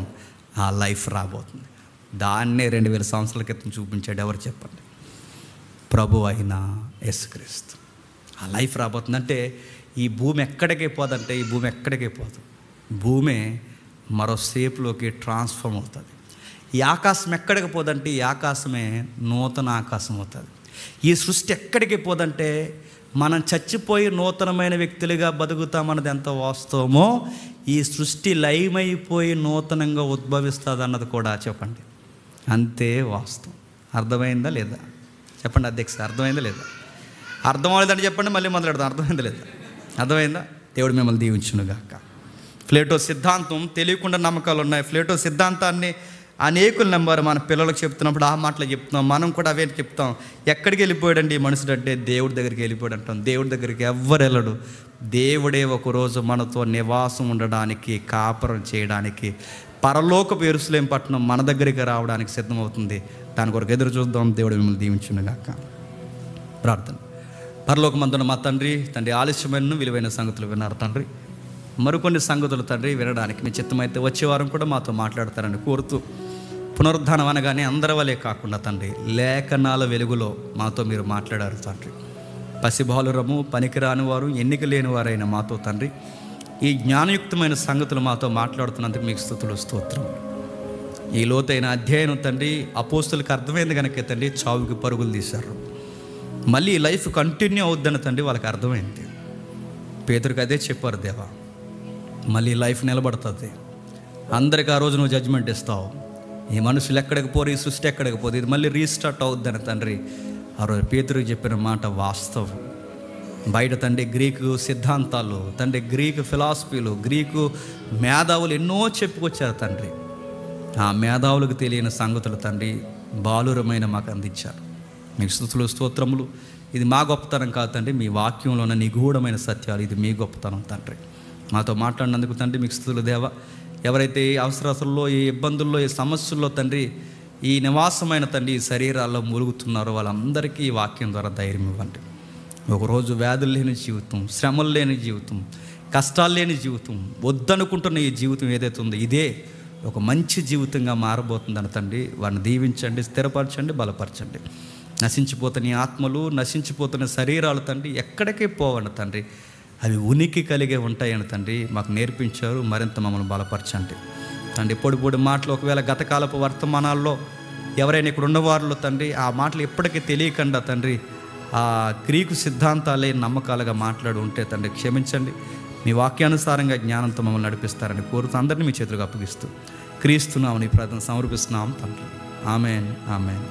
Speaker 1: ఆ లైఫ్ రాబోతుంది. దాన్నే 2000 సంవత్సరాల క్రితం చూపించాడు. ఎవరు చెప్పండి? ప్రభు అయిన యేసుక్రీస్తు. ఆ లైఫ్ రాబోతుంది. అంటే ఈ భూమి ఎక్కడికి పోదంటే ఈ భూమి ఎక్కడికి పోదు. భూమి మరో సేపులోకి ట్రాన్స్ఫార్మ్ అవుతుంది. ఈ ఆకాశం ఎక్కడికి పోదంటే ఈ ఆకాశమే నూతన ఆకాశం అవుతుంది. ఈ సృష్టి ఎక్కడికి పోదంటే మనం చచ్చిపోయి నూతనమైన వ్యక్తులుగా బతుకుతామన్నది ఎంత వాస్తవమో ఈ సృష్టి లయమైపోయి నూతనంగా ఉద్భవిస్తుంది అన్నది కూడా చెప్పండి అంతే వాస్తవం. అర్థమైందా లేదా చెప్పండి అధ్యక్ష? అర్థమైందా లేదా? అర్థం అవ్వలేదని చెప్పండి, మళ్ళీ మొదలెడదాం. అర్థమైందా లేదా? అర్థమైందా? దేవుడు మిమ్మల్ని దీవించునుగాక. ప్లేటో సిద్ధాంతం తెలియకుండా నమ్మకాలు ఉన్నాయి. ప్లేటో సిద్ధాంతాన్ని అనేకులు నమ్మారు. మన పిల్లలకు చెప్తున్నప్పుడు ఆ మాటలు చెప్తున్నాం. మనం కూడా అవే చెప్తాం. ఎక్కడికి వెళ్ళిపోయాడండి ఈ మనుషుడు అంటే దేవుడి దగ్గరికి వెళ్ళిపోయాడు అంటాం. దేవుడి దగ్గరికి ఎవ్వరు వెళ్ళడు. దేవుడే ఒకరోజు మనతో నివాసం ఉండడానికి, కాపురం చేయడానికి, పరలోకపు యెరూషలేము పట్టణం మన దగ్గరికి రావడానికి సిద్ధమవుతుంది. దాని కొరకు ఎదురు చూద్దాం. దేవుడు మిమ్మల్ని దీవించునుగాక. ప్రార్థన. పరలోకమందున మా తండ్రి ఆలస్యమైన విలువైన సంగతులు విన్నారు తండ్రి. మరికొన్ని సంగతులు తండ్రి వినడానికి మీ చిత్తమైతే వచ్చే వారం కూడా మాతో మాట్లాడతారని కోరుతూ, పునరుద్ధానం అనగానే అందరి వలే కాకుండా తండ్రి లేఖనాల వెలుగులో మాతో మీరు మాట్లాడారు తండ్రి. పసిబాలురము, పనికిరాని వారు, ఎన్నిక లేని వారైన మాతో తండ్రి ఈ జ్ఞానయుక్తమైన సంగతులు మాతో మాట్లాడుతున్నందుకు మీకు స్తుతులు, స్తోత్రం. ఈ లోతైన అధ్యయనం తండ్రి అపోస్తులకు అర్థమైంది కనుక తండ్రి చావుకి పరుగులు తీశారు. మళ్ళీ ఈ లైఫ్ కంటిన్యూ అవుద్దని తండ్రి వాళ్ళకి అర్థమైంది. పేతురుకి అదే చెప్పారు, దేవా మళ్ళీ లైఫ్ నిలబడుతుంది, అందరికి ఆ రోజు నువ్వు జడ్జిమెంట్ ఇస్తావు, ఈ మనుషులు ఎక్కడికి పోరు, ఈ సృష్టి ఎక్కడికి పోదు, ఇది మళ్ళీ రీస్టార్ట్ అవుద్దని తండ్రి ఆ రోజు పేతురుకి చెప్పిన మాట వాస్తవం. బయట తండ్రి గ్రీకు సిద్ధాంతాలు, తండ్రి గ్రీకు ఫిలాసఫీలు, గ్రీకు మేధావులు ఎన్నో చెప్పుకొచ్చారు తండ్రి. ఆ మేధావులకు తెలియని సంగతులు తండ్రి బాలురమైన మాకు అందించారు. మీకు స్తుతులు, స్తోత్రములు. ఇది మా గొప్పతనం కాదు తండ్రి, మీ వాక్యంలో ఉన్న నిగూఢమైన సత్యాలు, ఇది మీ గొప్పతనం తండ్రి. మాతో మాట్లాడినందుకు తండ్రి మీకు స్తుతులు దేవా. ఎవరైతే ఏ అవసరాలలో, ఏ ఇబ్బందుల్లో, ఏ సమస్యల్లో తండ్రి ఈ నివాసమైన తండ్రి ఈ శరీరాల్లో మూలుగుతున్నారో వాళ్ళందరికీ ఈ వాక్యం ద్వారా ధైర్యం ఇవ్వండి. ఒకరోజు వ్యాధులు లేని జీవితం, శ్రమలు లేని జీవితం, కష్టాలు లేని జీవితం, వద్దనుకుంటున్న ఈ జీవితం ఏదైతే ఉందో ఇదే ఒక మంచి జీవితంగా మారబోతుందని తండ్రి వారిని దీవించండి, స్థిరపరచండి, బలపరచండి. నశించిపోతున్న ఈ ఆత్మలు, నశించిపోతున్న శరీరాలు తండ్రి ఎక్కడికి పోవండి తండ్రి, అవి ఉనికి కలిగే ఉంటాయని తండ్రి మాకు నేర్పించారు. మరింత మమ్మల్ని బలపరచండి తండ్రి. పొడి మాటలు ఒకవేళ గతకాలపు వర్తమానాల్లో ఎవరైనా ఇక్కడ ఉన్నవారిలో తండ్రి ఆ మాటలు ఎప్పటికీ తెలియకుండా తండ్రి ఆ గ్రీకు సిద్ధాంతాలే నమ్మకాలుగా మాట్లాడి ఉంటే తండ్రి క్షమించండి. మీ వాక్యానుసారంగా జ్ఞానంతో మమ్మల్ని నడిపిస్తారని కోరుతూ అందరినీ మీ చేతులకు అప్పగిస్తూ క్రీస్తునామని ప్రార్థన సమర్పిస్తున్నాం తండ్రి. Amen, amen.